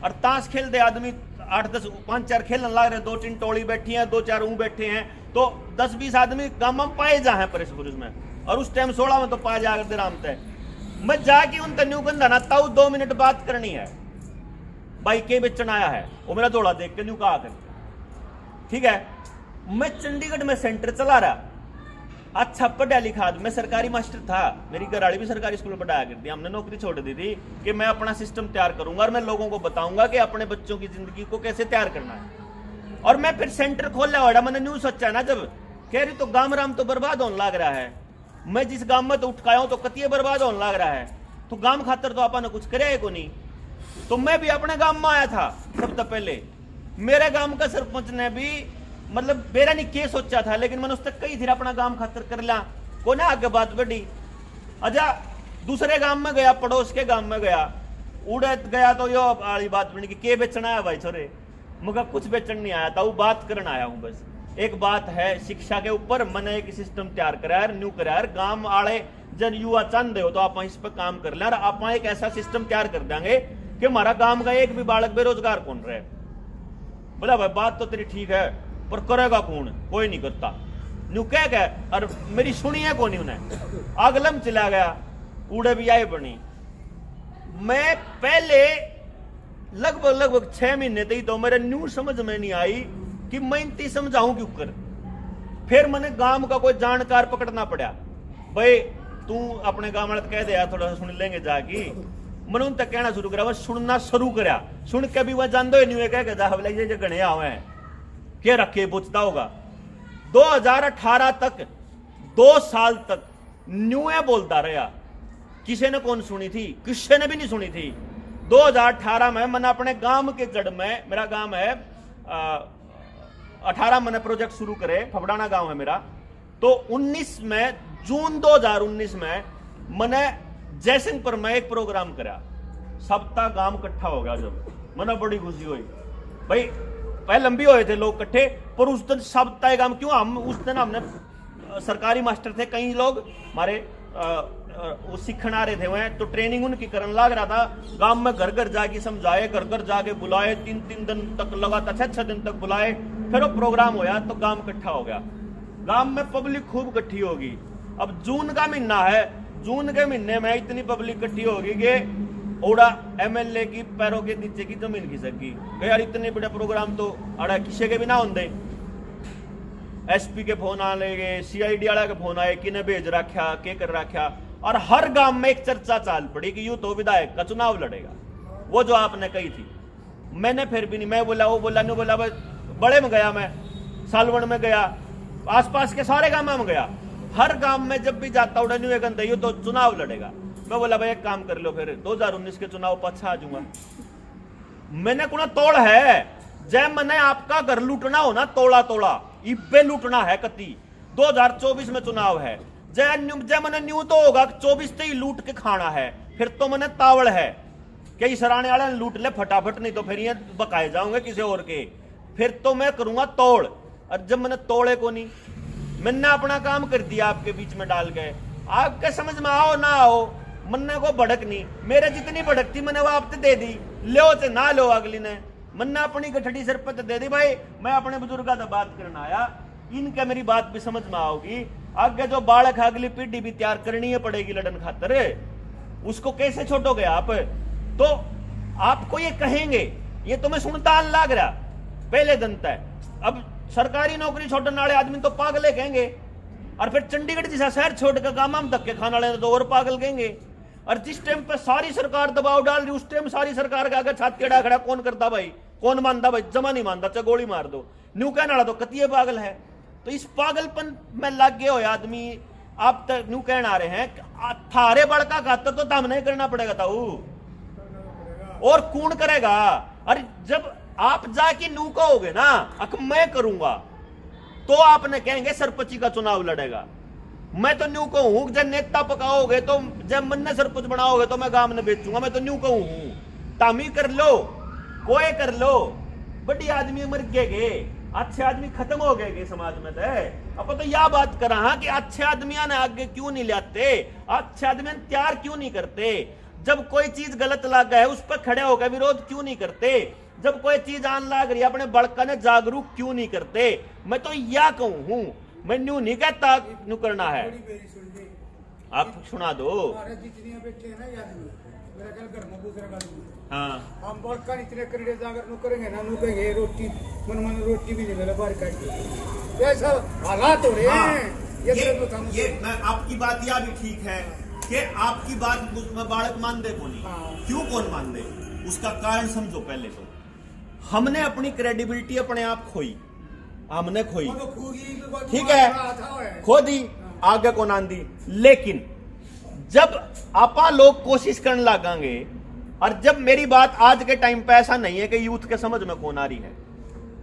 और ताश खेल दे आदमी 8-10 5-4 खेलने लग रहे, 2-3 टोली बैठी हैं, 2-4 ऊ बैठे हैं, तो 10-20 आदमी गांव में पाए जा हैं परस पुरुष में, और उस टाइम 16 में तो पाए जा करते राम थे। मैं जाके उन तन्यू गंधा ना ताऊ 2 मिनट बात करनी है, भाई के बेचन आया है, वो मेरा जोड़ा देख के न्यू कहा कर, ठीक है। मैं चंडीगढ़ में सेंटर चला रहा, अच्छा पढ़ा लिखा, मैं सरकारी मास्टर था, मेरी घरवाली भी सरकारी स्कूल में पढ़ाया करती, हमने नौकरी छोड़ दी थी कि मैं अपना सिस्टम तैयार करूंगा और मैं लोगों को बताऊंगा कि अपने बच्चों की जिंदगी को कैसे तैयार करना है। और मैं फिर सेंटर खोला हुआ, मैंने न्यूज सोचा ना, जब कह रही तो गांव राम तो बर्बाद होने लग रहा है, मैं जिस गांव में तो उठकाया हूं तो कतिये बर्बाद होने लग रहा है, तो गांव खातर तो आपने कुछ करे को नहीं, तो मैं भी अपने गांव में आया था। सबसे पहले मेरे गांव का सरपंच ने भी मतलब मेरा नहीं के सोचा था, लेकिन मैंने उस तक कही थी अपना गांव खातर कर ला, को ना आगे बात बढ़ी। अच्छा दूसरे गांव में गया, पड़ोस के गांव में गया, उड़े गया तो यो वाली बात बनी कि के बेचना आया भाई छोरे, मुझे कुछ बेचन नहीं आया था, वो बात करना आया हूं बस। एक बात है शिक्षा के ऊपर मैंने एक सिस्टम तैयार करा न्यू करा, गांव आले जन युवा चाहते हो तो आप इस पर काम कर ले, आप एक ऐसा सिस्टम तैयार कर देंगे कि हमारा गांव का एक भी बालक बेरोजगार कौन रहे। बोला भाई बात तो तेरी ठीक है, पर करेगा कौन, कोई नहीं करता, न्यू कह गए, और मेरी सुनी है कौन, उन्हें अगलम चला गया, उड़े भी आए बनी। मैं पहले लगभग 6 महीने तक तो मेरे न्यू समझ में नहीं आई कि मैं इतनी समझाऊं क्यों कर। फिर मैंने गांव का कोई जानकार पकड़ना पड़ा, भाई तू अपने गांव वाले कह दे थोड़ा सा सुन लेंगे जाके, मैंने उन तक कहना शुरू करा, वह सुनना शुरू करा, सुन के भी वह जान दो नहीं कह जा ये गणे आवे हैं क्या रखे पूछता होगा। 2018 तक 2 साल तक न्यूए बोलता रहा, किसी ने कौन सुनी थी, किसी ने भी नहीं सुनी थी। 2018 में मैंने अपने गांव के जड़ में, मेरा गांव है 18 मैंने प्रोजेक्ट शुरू करे, फबड़ाना गांव है मेरा, तो 19 में जून 2019 में मैंने जयसिंहपुर में एक प्रोग्राम करा, सबका गांव इकट्ठा हो गया, जब मैंने बड़ी खुशी हुई। भाई पहले लंबी हुए थे लोग इकट्ठे, पर उस दिन सब तय गांव, क्यों हम उस दिन हमने सरकारी मास्टर थे, कई लोग हमारे सीखने आ रहे थे वह, तो ट्रेनिंग उनकी करने लग रहा था, गांव में घर घर जाके समझाए, घर घर जाके बुलाए, 3-3 दिन तक लगातार 6-6 दिन तक बुलाए, फिर वो प्रोग्राम होया तो गांव इकट्ठा हो गया, गांव में पब्लिक खूब इकट्ठी होगी। अब जून का महीना है, जून के महीने में इतनी पब्लिक इकट्ठी होगी कि ओड़ा एमएलए की पैरों के नीचे की जमीन खिसकी, यार इतने बड़े प्रोग्राम तो अड़ा किसी के भी ना होंगे। एसपी के फोन आ लेंगे, सीआईडी वाला के फोन आए, किने भेज रखा, के कर रखा, और हर गांव में एक चर्चा चाल पड़ी कि यूं तो विधायक का चुनाव लड़ेगा, वो जो आपने कही थी। मैंने फिर भी नहीं, मैं बोला, वो बोला, नहीं बोला, बड़े में गया, मैं सालवन में गया, आसपास के सारे गांव में गया, हर गांव में जब भी जाता उड़ा न्यू गंदा यूं तो चुनाव लड़ेगा। मैं बोला भाई एक काम कर लो, फिर 2019 के चुनाव पछा आ जाऊंगा। मैंने कुना तोड़ है, जब मैंने आपका घर लूटना हो ना, तोड़ा तोड़ा इब्बे लूटना है कति। 2024 में चुनाव है, जय मैंने न्यू तो होगा 24 से ही लूट के खाना है, फिर तो मैंने तावड़ है कई सराने वाले लूट ले फटाफट, नहीं तो फिर ये बकाए जाऊंगे किसी और के, फिर तो मैं करूंगा तोड़। और जब मैंने तोड़े को नहीं, मैंने अपना काम कर दिया आपके बीच में डाल के, आपके समझ में आओ ना आओ, मन्ने को भड़क नहीं, मेरे जितनी भड़क थी मैंने वो आपसे दे दी, लो से ना लो अगली ने, मन्ना अपनी गठड़ी सिर पर दे दी। भाई मैं अपने बुजुर्गा से बात करना आया, इनके मेरी बात भी समझ में आओगी, आगे जो बालक है अगली पीढ़ी भी तैयार करनी है पड़ेगी लड़न खातर, उसको कैसे छोड़ोगे आप। तो आपको ये कहेंगे, ये तुम्हें सुनता लग रहा पहले दिन तक, अब सरकारी नौकरी छोड़ने वाले आदमी तो पागल कहेंगे, और फिर चंडीगढ़ जैसा शहर छोड़ कर गामा में धक्के खाने वाले तो और पागल कहेंगे। और जिस टाइम पे सारी सरकार दबाव डाल रही, उस टाइम सारी सरकार के आगे छात केड़ा खड़ा कौन करता भाई, कौन मानता भाई, जमा नहीं मानता, चाहे गोली मार दो, न्यू कहने वाला तो कतिये पागल है। तो इस पागलपन में लग गए हो आदमी, आप तक न्यू कहने आ रहे हैं थारे बड़का खातर तो दम नहीं करना पड़ेगा था और कौन करेगा। अरे जब आप जाके न्यू कहोगे ना अक मैं करूंगा, तो आपने कहेंगे सरपंची का चुनाव लड़ेगा। मैं तो न्यू कहूं जब नेता पकाओगे, तो जब मन ने सरपंच बनाओगे तो मैं गांव में बेचूंगा, मैं तो न्यू कहूं तामी कर लो, कोई कर लो, बड़ी आदमी मर गए, अच्छे आदमी खत्म हो गए समाज में। अब तो यह बात करा कि अच्छे आदमियों ने आगे क्यों नहीं लाते, अच्छे आदमी तैयार क्यों नहीं करते, जब कोई चीज गलत लग है उस पर खड़े होकर विरोध क्यों नहीं करते, जब कोई चीज आन लग रही है अपने बड़का ने जागरूक क्यों नहीं करते। मैं तो यह कहूं हूं, मैं न्यू नहीं कहता न्यू करना है, आप सुना दो। जितने बैठे हैं ना ये आदमी, मेरा ख्याल घर में दूसरा आदमी, हाँ हम बड़का इतने करीडे जाकर नु करेंगे ना, नु कहेंगे रोटी मन रोटी भी नहीं मिला बाहर काट के, ऐसा हालात हो रहे हैं। ये मैं आपकी बात यह भी ठीक है कि आपकी बात बालक मान दे कौन, क्यों कौन मान दे, उसका कारण समझो। पहले तो हमने अपनी क्रेडिबिलिटी अपने आप खोई, हमने खोई, ठीक है, खो दी, आगे कौन आंदी। लेकिन जब आपा लोग कोशिश करने लगेंगे, और जब मेरी बात आज के टाइम पे ऐसा नहीं है कि यूथ के समझ में कौन आ रही है,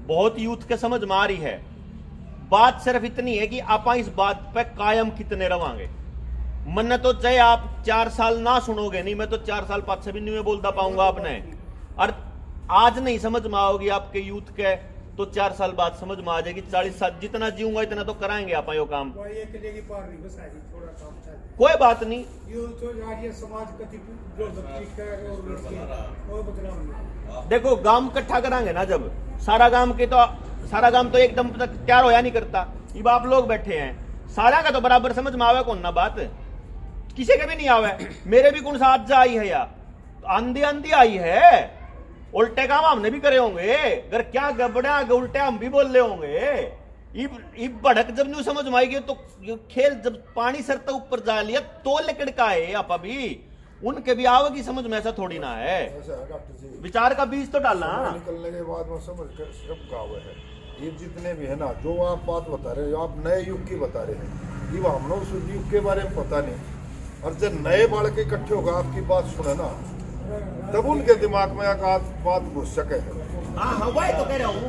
बहुत यूथ के समझ में आ रही है, बात सिर्फ इतनी है कि आपा इस बात पे कायम कितने रवांगे। मन तो चाहे आप 4 साल ना सुनोगे नहीं, मैं तो 4 साल 5 भी नहीं बोलता पाऊंगा आपने, और आज नहीं समझ में आओगी आपके यूथ के, तो 4 साल बाद समझ में आ जाएगी। 40 साल जितना जीऊंगा इतना तो कराएंगे आप यो काम, कोई बात नहीं। देखो गांव इकट्ठा कराएंगे ना, जब सारा गांव तो एकदम तक तैयार होया नहीं करता, ये आप लोग बैठे हैं, सारा का तो बराबर समझ में आवे कौन ना बात, किसी के भी नहीं आवे। मेरे भी कौन सा आज आई है या आंधी आई है, उल्टे काम हमने भी करे होंगे, अगर क्या गबड़ा उल्टे हम भी बोल रहे होंगे। इब भड़क जब नहीं समझ में आएगी तो खेल जब पानी सर तक ऊपर जा लिया तो लेकर का है, आप अभी उनके भी आओगी समझ में, ऐसा थोड़ी ना है। विचार का बीज तो डालना, निकलने के बाद में समझ कर सब का हुआ है। ये जितने भी है ना, जो आप बात बता रहे हो, आप नए युग की बता रहे हैं, ये हम लोग उस युग के बारे में पता नहीं, और जब नए बालक इकट्ठे होगा आपकी बात सुने ना, तब उनके दिमाग में एक बात घुस सके है। हाँ वही तो कह रहा हूँ,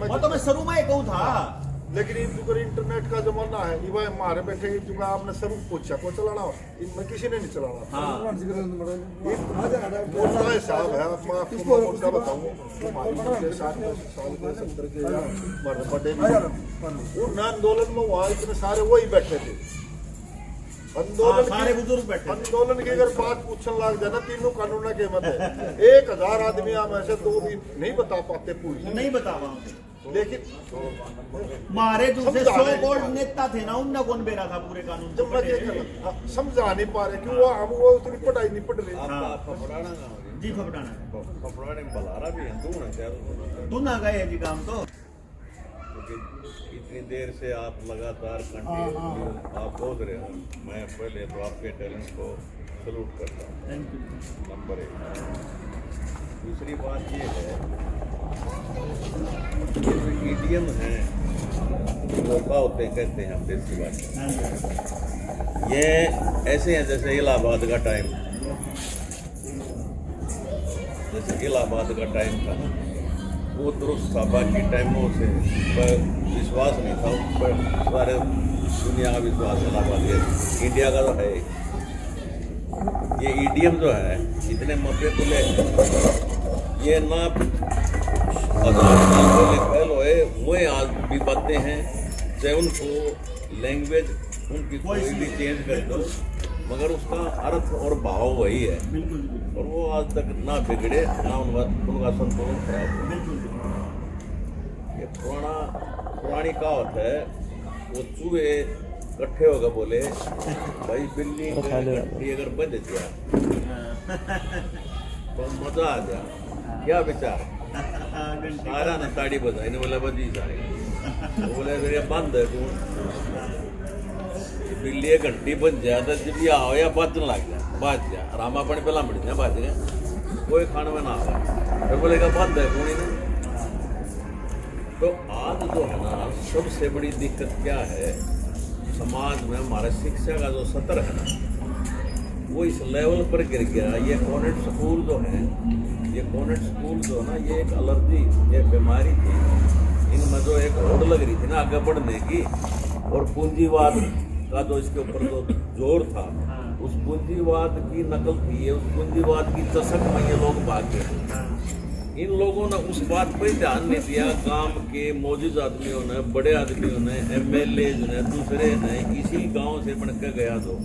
वो तो मैं शुरू में कहूँ था। लेकिन इन इंटरनेट का जमाना है, ये हमारे बैठे चुका, आपने सब पूछा को चलाना, इनमें किसी ने नहीं चलाना। मोटा हिसाब है, आपको मोटा बताऊँ, हमारे 70 के बड़े आंदोलन में वहाँ इतने सारे वही बैठे थे, आंदोलन सारे बुजुर्ग बैठे, आंदोलन की अगर बात पूछने लग जाए ना, तीनों कानून के मत 1000 आदमी आप ऐसे तो भी नहीं बता पाते पूरी, नहीं बता पाते। लेकिन मारे दूसरे 100 गोल्ड नेता थे ना, उनने कौन बेरा था पूरे कानून, जब मैं समझा नहीं पा रहे क्यों वो उतनी पढ़ाई नहीं पढ़ रही। जी फपड़ाना बलारा भी है, दूना गए जी काम तो, इतनी देर से आप लगातार कंटिन्यू आप बोल रहे हो, मैं पहले तो आपके टैलेंट को सलूट करता हूँ, नंबर 1। दूसरी बात ये है, ये जो ईडीएम है, मौका होते कहते हैं हम देश की बात, ये ऐसे हैं जैसे इलाहाबाद का टाइम, जैसे इलाहाबाद का टाइम था, वो दुरुस्त था, बाकी टाइमों से पर विश्वास नहीं था, उस पर सारे दुनिया का विश्वास इलाहाबाद के, इंडिया का तो है। ये ईडीएम जो है इतने मौके तुले, ये ना 1000 साल पहले फैल हुए, वो आज भी बातें हैं, चाहे उनको लैंग्वेज उनकी कोई भी चेंज कर दो, मगर उसका अर्थ और भाव वही है, और वो आज तक ना बिगड़े, ना उनका संतुलन खराब हो। ये पुरानी कहावत है, वो चूहे इकट्ठे होकर बोले भाई बिल्ली अगर बच गया तो मजा आ गया। क्या विचार सारा ने ताड़ी बजाई ने बोला बजी सारे बोले मेरे बंद है तू बिल्ली एक घंटी बन जाए तो जब ये आओ या बचन लग जाए बाज जा रामा अपने पहला मिल जाए बाज गए कोई खाने में ना आवा तो बोलेगा बंद है कौन ने। तो आज जो है ना सबसे बड़ी दिक्कत क्या है समाज में हमारा शिक्षा का जो स्तर है ना वो इस लेवल पर गिर गया। ये कॉन्वेंट स्कूल जो है ये कॉन्वेंट स्कूल जो है ना ये एक एलर्जी ये बीमारी थी इनमें जो एक होड़ लग रही थी ना आगे बढ़ने की और पूंजीवाद का जो इसके ऊपर जो जोर था उस पूंजीवाद की नकल की है उस पूंजीवाद की चसक में ये लोग भाग गए। इन लोगों ने उस बात पर ध्यान नहीं दिया। गांव के मौजूद आदमियों ने बड़े आदमियों ने MLA ने दूसरे ने इसी गांव से बन के गया तो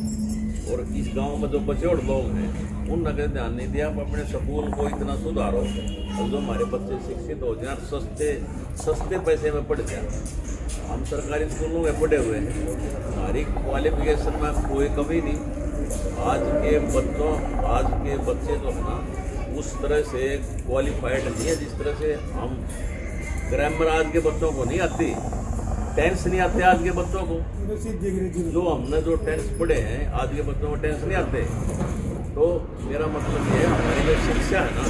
और इस गांव में जो बचौड़ लोग हैं उनने ध्यान नहीं दिया। अपने स्कूल को इतना सुधारो और जो हमारे बच्चे शिक्षित हो जाए सस्ते पैसे में पढ़ जाए। हम सरकारी स्कूलों में पढ़े हुए हैं हमारी क्वालिफिकेशन में कोई कमी नहीं। आज के बच्चे जो है ना उस तरह से क्वालिफाइड नहीं है जिस तरह से हम ग्रामर आज के बच्चों को नहीं आती टेंस नहीं आते आज के बच्चों को जो हमने जो टेंस पढ़े हैं आज के बच्चों को टेंस नहीं आते। तो मेरा मतलब ये है हमारी जो शिक्षा है ना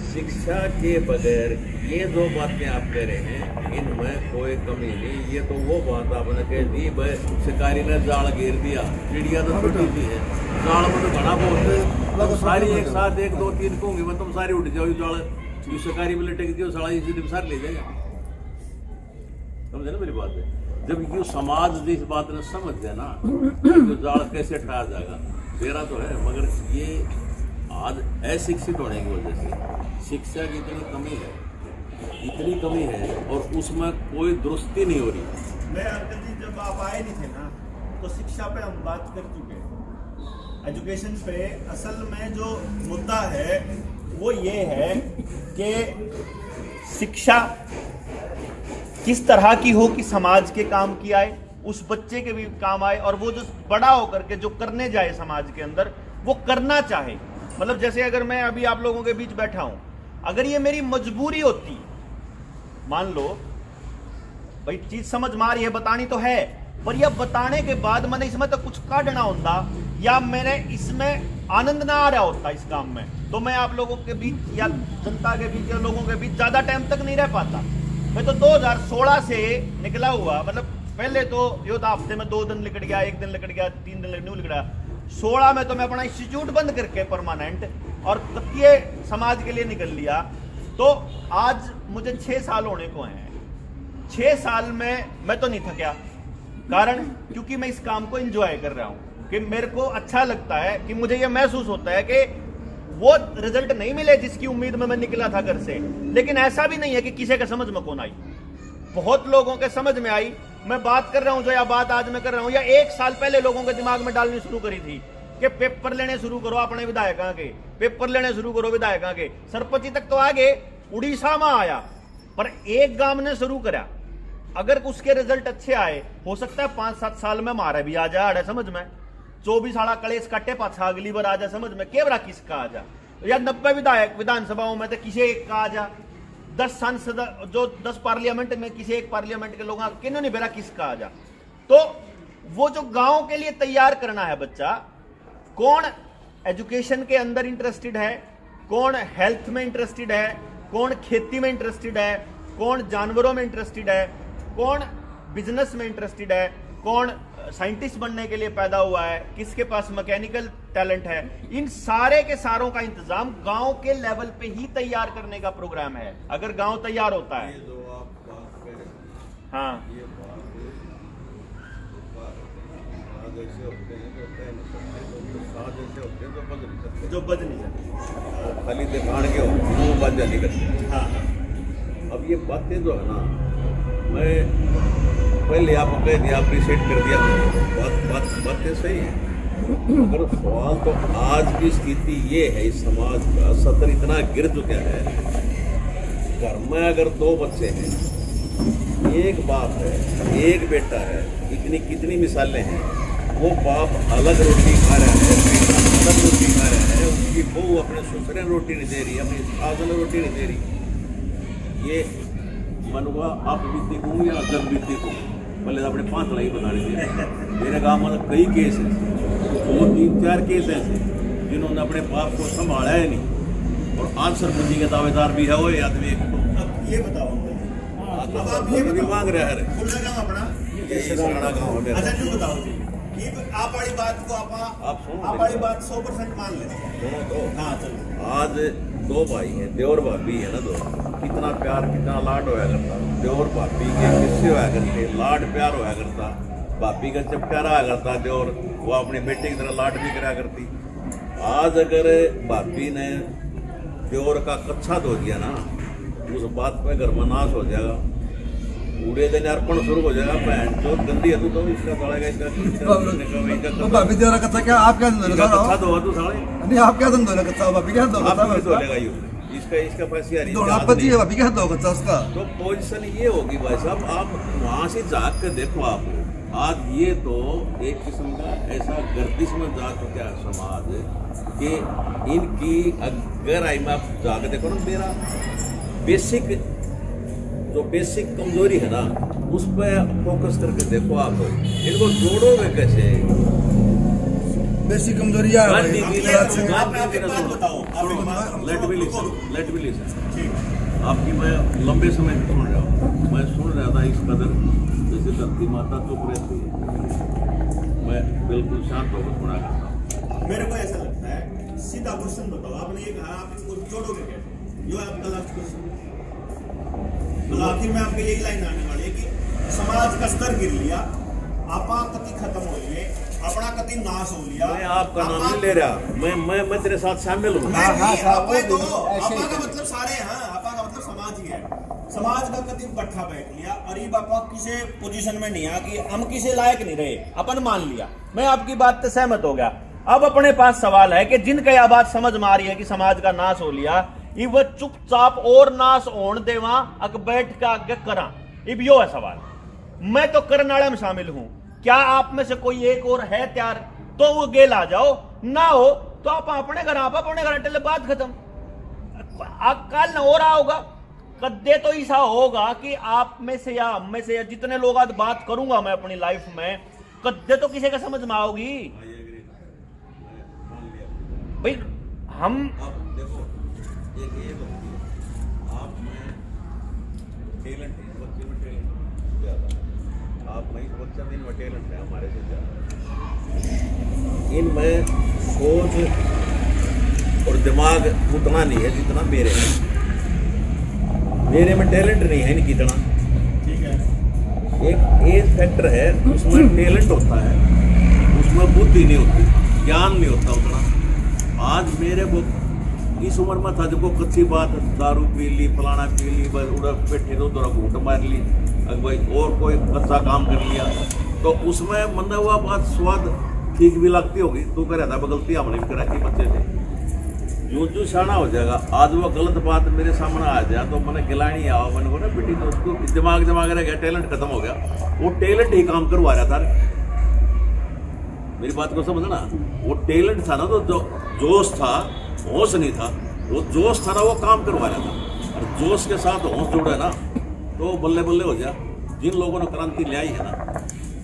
शिक्षा के बगैर ये जो बातें आप कह रहे हैं इनमें कोई कमी नहीं। ये तो वो बात आपने कह दी भाई शिकारी ने जाल घेर दिया चिड़िया तो छोटी सी है जाल में तो घना बहुत है तुम सारी एक साथ 1 2 3 कहूँगी मैं तुम सारी उठ जाओ जाल ये शिकारी में लटक दियो सारा इसी सारे ले जाएगा। समझे ना मेरी बात है जब ये समाज इस बात ने समझ जाए ना तो जाल कैसे ठहरा जाएगा मेरा तो है। मगर ये आज अशिक्षित होने की वजह से शिक्षा की इतनी कमी है और उसमें कोई दुरुस्ती नहीं हो रही। मैं अंकल जी जब आप आए नहीं थे ना तो शिक्षा पे हम बात कर चुके हैं एजुकेशन पे। असल में जो मुद्दा है वो ये है कि शिक्षा किस तरह की हो कि समाज के काम की आए उस बच्चे के भी काम आए और वो जो बड़ा होकर के जो करने जाए समाज के अंदर वो करना चाहे। मतलब जैसे अगर मैं अभी आप लोगों के बीच बैठा हूं अगर ये मेरी मजबूरी होती मान लो भाई चीज समझ में आ रही है बतानी तो है पर यह बताने के बाद मैंने इसमें तो कुछ काटना होता या मैंने इसमें आनंद ना आ रहा होता इस काम में तो मैं आप लोगों के बीच या जनता के बीच या लोगों के बीच ज्यादा टाइम तक नहीं रह पाता। मैं तो 2016 से निकला हुआ मतलब पहले तो यो था हफ्ते में 2 दिन निकल गया 1 दिन निकल गया 3 दिन निकल गया 16 में तो मैं अपना इंस्टीट्यूट बंद करके परमानेंट और तत्कीय समाज के लिए निकल लिया। तो आज मुझे 6 साल होने को हैं। 6 साल में मैं तो नहीं थका कारण क्योंकि मैं इस काम को एंजॉय कर रहा हूं कि मेरे को अच्छा लगता है कि मुझे यह महसूस होता है कि वो रिजल्ट नहीं मिले जिसकी उम्मीद में मैं निकला था घर से। लेकिन ऐसा भी नहीं है कि किसी के समझ में कौन आई बहुत लोगों के समझ में आई। मैं बात कर रहा हूं जो या बात आज मैं कर रहा हूं या 1 साल पहले लोगों के दिमाग में डालनी शुरू करी थी कि पेपर लेने शुरू करो अपने विधायकों के पेपर लेने शुरू करो विधायकों के। सरपंची तक तो आगे उड़ीसा में आया पर एक गांव ने शुरू करा अगर उसके रिजल्ट अच्छे आए हो सकता है 5-7 साल में मारा भी आ जाए समझ में 24 आड़ा कलेश काटे पाछा अगली बार आ जा समझ में केवरा किसका आ जा या 90 विधायक विधानसभाओं में तो किसी एक का आ जा 10 सांसद जो 10 पार्लियामेंट में किसी एक पार्लियामेंट के लोग किन्हों नहीं बेरा किसका आ जा। तो वो जो गांव के लिए तैयार करना है बच्चा कौन एजुकेशन के अंदर इंटरेस्टेड है कौन हेल्थ में इंटरेस्टेड है कौन खेती में इंटरेस्टेड है कौन जानवरों में इंटरेस्टेड है कौन बिजनेस में इंटरेस्टेड है कौन साइंटिस्ट बनने के लिए पैदा हुआ है किसके पास मैकेनिकल टैलेंट है इन सारे के सारों का इंतजाम गांव के लेवल पे ही तैयार करने का प्रोग्राम है। अगर गांव तैयार होता है जो आप बात कह रहे हैं हाँ ये बात ऐसे होते हैं जो कह नहीं सकते तो साथ ऐसे होते हैं जो बज नहीं सकते जो बज नहीं सकते खाली दिखाण के हो वो बात नहीं करते। हाँ अब ये बातें जो है ना मैं पहले आपको कह दिया आप रिसेट कर दिया बातें सही है मगर सवाल तो आज की स्थिति ये है इस समाज का सतर इतना गिर चुका है। घर में अगर 2 बच्चे हैं एक बाप है एक बेटा है कितनी मिसालें हैं वो बाप अलग रोटी खा रहा है सब रोटी खा रहा है, उसकी बहू अपने ससुरे रोटी नहीं दे रही, अपनी सास ने रोटी नहीं दे रही। ये मनुआ आप बीती को या जग बीती को पहले अपने 5 लाई बता रही थी। मेरे गाँव में कई केस हैं, 2, 3, 4 केस ऐसे जिन्होंने अपने बाप को संभाला है नहीं, और आज सरपंची के दावेदार भी है वो आदमी। अब ये बताओ अब आप ये भी मांग रहा है खुला गाँव अपना ये सराड़ा गाँव है। अच्छा जो बताओ जी ये आप वाली बात को आप वाली बात 100% मान लेते सुनो तो, हाँ चलो। आज 2 भाई हैं, देवर भाभी है ना, 2 कितना प्यार कितना लाड होया करता, देवर भाभी के किस्से होया करते, लाड प्यार होया करता, भाभी का जब प्यारा होया करता देवर, वो अपनी बेटे की तरह लाड भी करा करती। आज अगर भाभी ने देवर का कच्छा धो दिया ना, उस बात पे घर में नाश हो जाएगा, पूरे दिन अर्पण शुरू हो जाएगा। बहन जो गंदी है तो इसका पड़ेगा, इसका भाभी तेरा कच्चा क्या आप क्या कच्छा धोआ तू साले, नहीं आप क्या धो कच्चा भाभी क्या धो आप भी धोलेगा यू, इसका पैसे आ रही है पची है भाभी क्या धो कच्चा उसका। तो पोजीशन ये होगी भाई साहब, आप वहां से जाग कर देखो। आप आज ये तो एक किस्म का ऐसा गर्दिश में जा चुका है समाज कि इनकी अगर आई में आप जाकर देखो ना, मेरा बेसिक कमजोरी है ना, उस पर फोकस करके देखो। आप इनको जोड़ोगे कैसे? बेसिक कमजोरी है लेट बी लिसन। आपकी मैं लंबे समय से सुन रहा हूँ, मैं सुन रहा था इस कदर जैसे धरती माता चुप रहती है, मैं बिल्कुल शांत होकर सुना करता हूँ। मेरे को ऐसा लगता है, सीधा क्वेश्चन बताओ, आपने ये कहा आप इनको जोड़ोगे कैसे, ये आपका लास्ट क्वेश्चन। मतलब आखिर में आपके यही लाइन आने वाली है कि समाज का स्तर गिर लिया, आपा कति खत्म हो लिए, अपना कति नाश हो लिया। मैं आपका नाम नहीं ले रहा, मैं तेरे साथ शामिल हूँ। आपा तो आपा का मतलब सारे हैं, आपा का मतलब समाज ही है। समाज का कति बट्ठा बैठ लिया और ये बापा किसी पोजीशन में नहीं आ कि हम किसी लायक नहीं रहे, अपन मान लिया। मैं आपकी बात से सहमत हो गया। अब अपने पास सवाल है कि जिनका यह बात समझ में आ रही है कि समाज का नाश हो लिया, ये वह चुपचाप और नाश होने देवा अक बैठ के आगे करा, इब यो है सवाल। मैं तो करनाड़ा में शामिल हूं, क्या आप में से कोई एक और है तैयार तो वो गेल आ जाओ, ना हो तो आप अपने घर टेले बात खत्म। कल न हो रहा होगा, कद्दे तो ऐसा होगा कि आप में से या हम में से या जितने लोग आज बात करूंगा मैं अपनी लाइफ में, कद्दे तो किसी का समझ में आओगी भाई। हम देखो एक ये होती है, आप में टैलेंट है, इस बच्चे में टैलेंट ज़्यादा, आप में इस बच्चे में इनमें टैलेंट है हमारे से ज़्यादा। इनमें सोच और दिमाग उतना नहीं है जितना मेरे में टैलेंट नहीं है इनकी इतना। ठीक है, एक एज फैक्टर है, उसमें टैलेंट होता है, उसमें बुद्धि नहीं होती, ज्ञान नहीं होता उतना। आज मेरे को इस उम्र में था जब को कच्ची बात, दारू पी ली, फलाना पी ली, बस उड़ा बैठे तो थोड़ा घूट मार ली, अगर भाई और कोई कच्चा काम कर लिया तो उसमें मन हुआ बात स्वाद ठीक भी लगती होगी, तू कह रहा था गलती हमने भी कराई बच्चे थे। जो शाना हो जाएगा, आज वो गलत बात मेरे सामने आ जाए तो मैंने गिलानी आओ, मैंने बोला बेटी तो उसको दिमाग रह गया, टैलेंट खत्म हो गया, वो टैलेंट ही काम करवा रहा था। मेरी बात को समझना, वो टैलेंट था ना, तो जो जोश था, होश नहीं था, वो जोश था ना, वो काम करवा रहा था। और जोश के साथ होश जुड़ा है ना तो बल्ले बल्ले हो जा। जिन लोगों ने क्रांति ले आई है ना,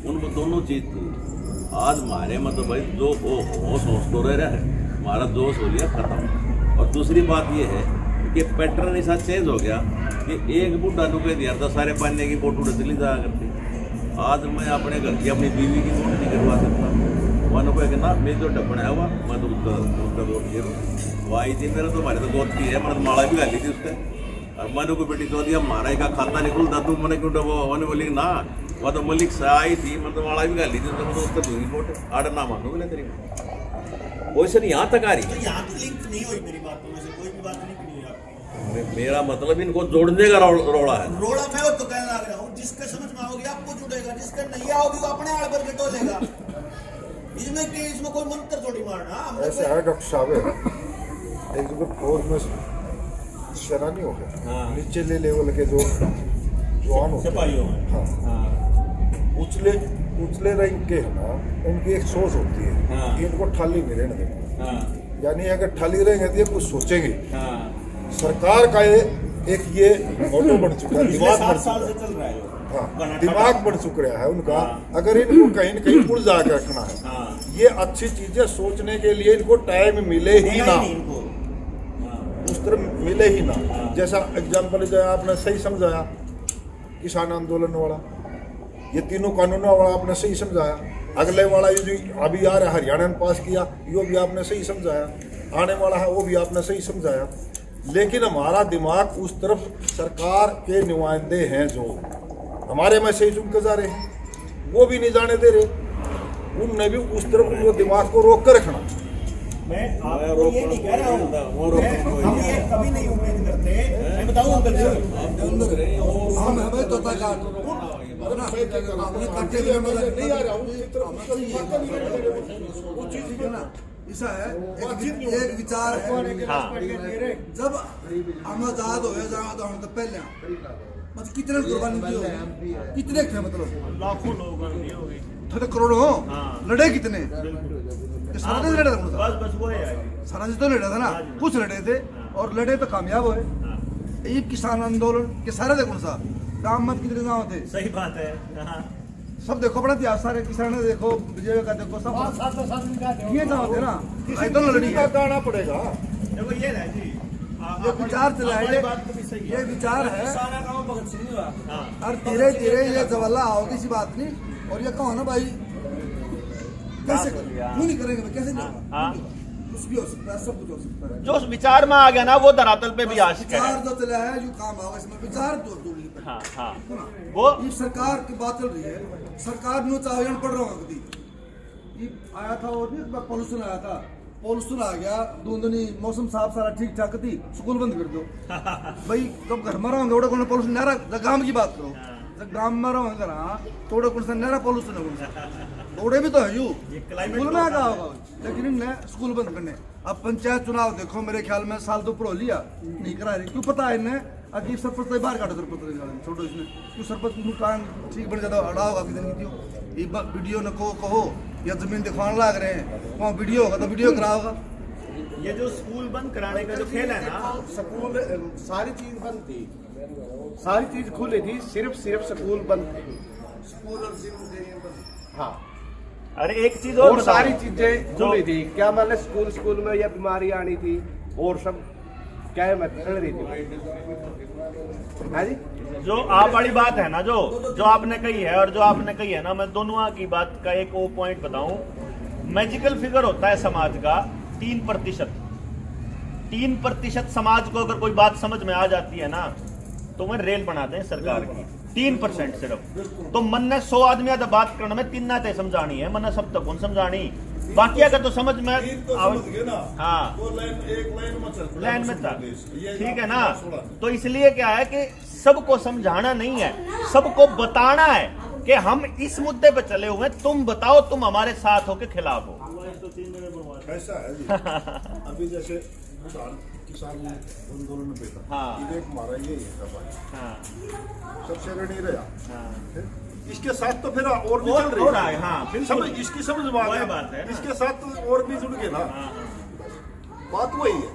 उनमें दोनों चीज थी। आज हमारे में तो भाई जो होश तो रह रहा है, हमारा जोश हो गया खत्म। और दूसरी बात ये है कि पैटर्न ऐसा चेंज हो गया कि एक बुढ़ा नु कह दिया था सारे पानी की बोट उड़े चली जाया करती। आज मैं अपने घर की अपनी बीवी की बोट नहीं करवा सकता, मन को कहना मेरी जो डब्बन है हुआ मैं तो उसका दोस्त गिर वाई थी, मेरा तो हमारे तो दोस्त की है, मैंने तो माला भी गाली थी उससे। और मैंने को बेटी तो दिया मारा का खाता नहीं खुलता, तू मैंने क्यों डबो, मैंने बोली ना वह तो मलिक से आई थी, मैं तो माला भी गाली थी, तो उसका दूरी बोट आड़ ना मानो बोले तेरी वैसे नहीं यहाँ तक आ रही। तो यहाँ तो लिंक नहीं हुई मेरी बातों में से, कोई भी बात लिंक नहीं हुई आपकी। मेरा मतलब इनको जोड़ने का रोड़ा है। रोड़ा मैं तो कहने लग रहा हूँ, जिसका समझ में आओगी आपको जुड़ेगा, जिसका नहीं आओगी वो अपने आड़ पर के लेगा। इसमें कोई मंत्र थोड़ी मारना। ऐसे है डॉक्टर साहब, एक जगह फौज में शरानी हो गया, निचले लेवल के जो जवान होते सिपाहियों में, हाँ, उछले उछले रंग के है ना, उनकी एक सोच होती है हाँ। कि इनको ठाली नहीं रहने देना। हाँ यानी अगर ठाली रहेंगे तो ये कुछ सोचेंगे। हाँ सरकार का एक ये मोटो बन चुका है, पिछले दिमाग 7 बन साल चुका से है। चल रहा है वो। हाँ, कर्नाटक दिमाग का। बन चुका है उनका। हाँ। अगर इनको कहीं न कहीं उलझा के रखना है, हाँ। ये अच्छी चीजें सोचने के लिए इनको टाइम मिले ही मिला ना, ही नहीं इनको। हाँ। उस तरह मिले ही ना। जैसा एग्जाम्पल जो आपने सही समझाया, किसान आंदोलन वाला, ये तीनों कानूनों वाला आपने सही समझाया। अगले वाला ये जो अभी आ रहा है हरियाणा ने पास किया, ये भी आपने सही समझाया। आने वाला है वो भी आपने सही समझाया। लेकिन हमारा दिमाग उस तरफ, सरकार के नुमाइंदे हैं जो हमारे मैसेज उनके जा रहे हैं, वो भी नहीं जाने दे रहे। उनने भी उस तरफ वो दिमाग को रोक कर रखना। मैं आपको ये नहीं कह रहा हूँ, हम ये कभी नहीं उम्मीद करते। मैं बताऊँ अंकल जी, हम हमें तो तक हमने कट्टे भी नहीं आ रहा हूँ। वो चीज है ना, ऐसा है, एक विचार है। हाँ। जब हम आजाद हो जहाँ तो हम तो पहले मतलब कितने कुर्बानी दी होगी, कितने थे, मतलब लाखों लोग थोड़े करोड़ों हो, हाँ। लड़े कितने, ये सारा दिन लड़े था, बस बस वो है। सारा दिन तो लड़े था ना, कुछ लड़े थे और लड़े तो कामयाब हुए। ये किसान आंदोलन के सारे देखो सा गाँव मत कितने गाँव थे, सही बात है। हाँ। सब देखो अपना इतिहास, सारे किसान देखो, विजय का देखो, सब ये गाँव थे ना, दोनों लड़ी है। गाना पड़ेगा। देखो ये है जी, ये विचार चला है, बात तो भी सही है। ये विचार है, सारा गाँव भगत सिंह हुआ। हाँ। और धीरे धीरे ये जवाला आओगे, किसी बात नहीं। और ये कहो ना भाई, कैसे क्यों नहीं करेंगे भाई, कैसे नहीं हाँ। कुछ भी हो सकता है, सब कुछ हो सकता है। जो उस विचार में आ गया ना, वो धरातल पे भी आ सके। विचार जो चला है जो काम होगा, इसमें विचार तो दूर नहीं पड़ेगा। हाँ हाँ है ना? वो ये सरकार की बात चल रही है, सरकार न्यू चावल पढ़ रहा हूँ कभी, ये आया था और नहीं पॉल्यूशन आया था, पॉल्यूशन आ गया, धुंधनी मौसम साफ सारा ठीक ठाक थी, स्कूल बंद कर दो भाई। जब घर में रहोगे उड़ा कौन पॉल्यूशन नारा, गांव की बात करो, जब गांव में रहोगे ना थोड़ा कौन सा नारा पॉल्यूशन है, थोड़े भी तो है यू स्कूल में आगा होगा, लेकिन इनने स्कूल बंद करने। अब पंचायत चुनाव देखो, मेरे ख्याल में साल तो ऊपर हो लिया, नहीं करा रही, क्यों पता है इन्हें अजीब सरपंच तो बाहर काटो, सरपंच छोड़ो इसने, क्यों सरपंच काम ठीक बन जाता अड़ा होगा कितने की वीडियो न कहो या जमीन दिखाने लग रहे हैं, वहाँ वीडियो होगा तो वीडियो करा होगा। ये जो स्कूल बंद कराने का जो खेल है ना, स्कूल सारी चीज बंद थी, सारी चीज खुली थी, सिर्फ स्कूल बंद थे। हाँ, अरे एक चीज और और बताओ। सारी चीजें खुली थी। क्या मतलब स्कूल में या बीमारी आनी थी और सब क्या है, चल रही थी। हाँ जी, जो आप वाली बात है ना, जो आपने कही है और जो आपने कही है ना, मैं दोनों की बात का एक वो पॉइंट बताऊं। मैजिकल फिगर होता है समाज का 3%। 3% समाज को अगर कोई बात समझ में आ जाती है ना, तो वह रेल बनाते हैं सरकार की। 3% सिर्फ। तो मन ने 100 आदमी आधा बात करना में 3 नाते समझानी है, मन सब तक कौन समझानी, बाकी अगर तो समझ में हाँ लाइन में था, ठीक है ना। तो इसलिए क्या है कि सबको समझाना नहीं है, सबको बताना है कि हम इस मुद्दे पे चले हुए हैं, तुम बताओ तुम हमारे साथ हो के खिलाफ हो। ऐसा है जी। अभी जैसे किसान आंदोलन में बैठा, हाँ। विवेक हमारा ये है भाई, हाँ सबसे ऋणी रहा। हाँ इसके साथ तो फिर और भी और चल रही हो रहा है, हाँ, बिल्कुल। समझ, इसकी समझ में आ वही गया। बात है ना। इसके साथ तो और भी जुड़ गए ना, बात वही है।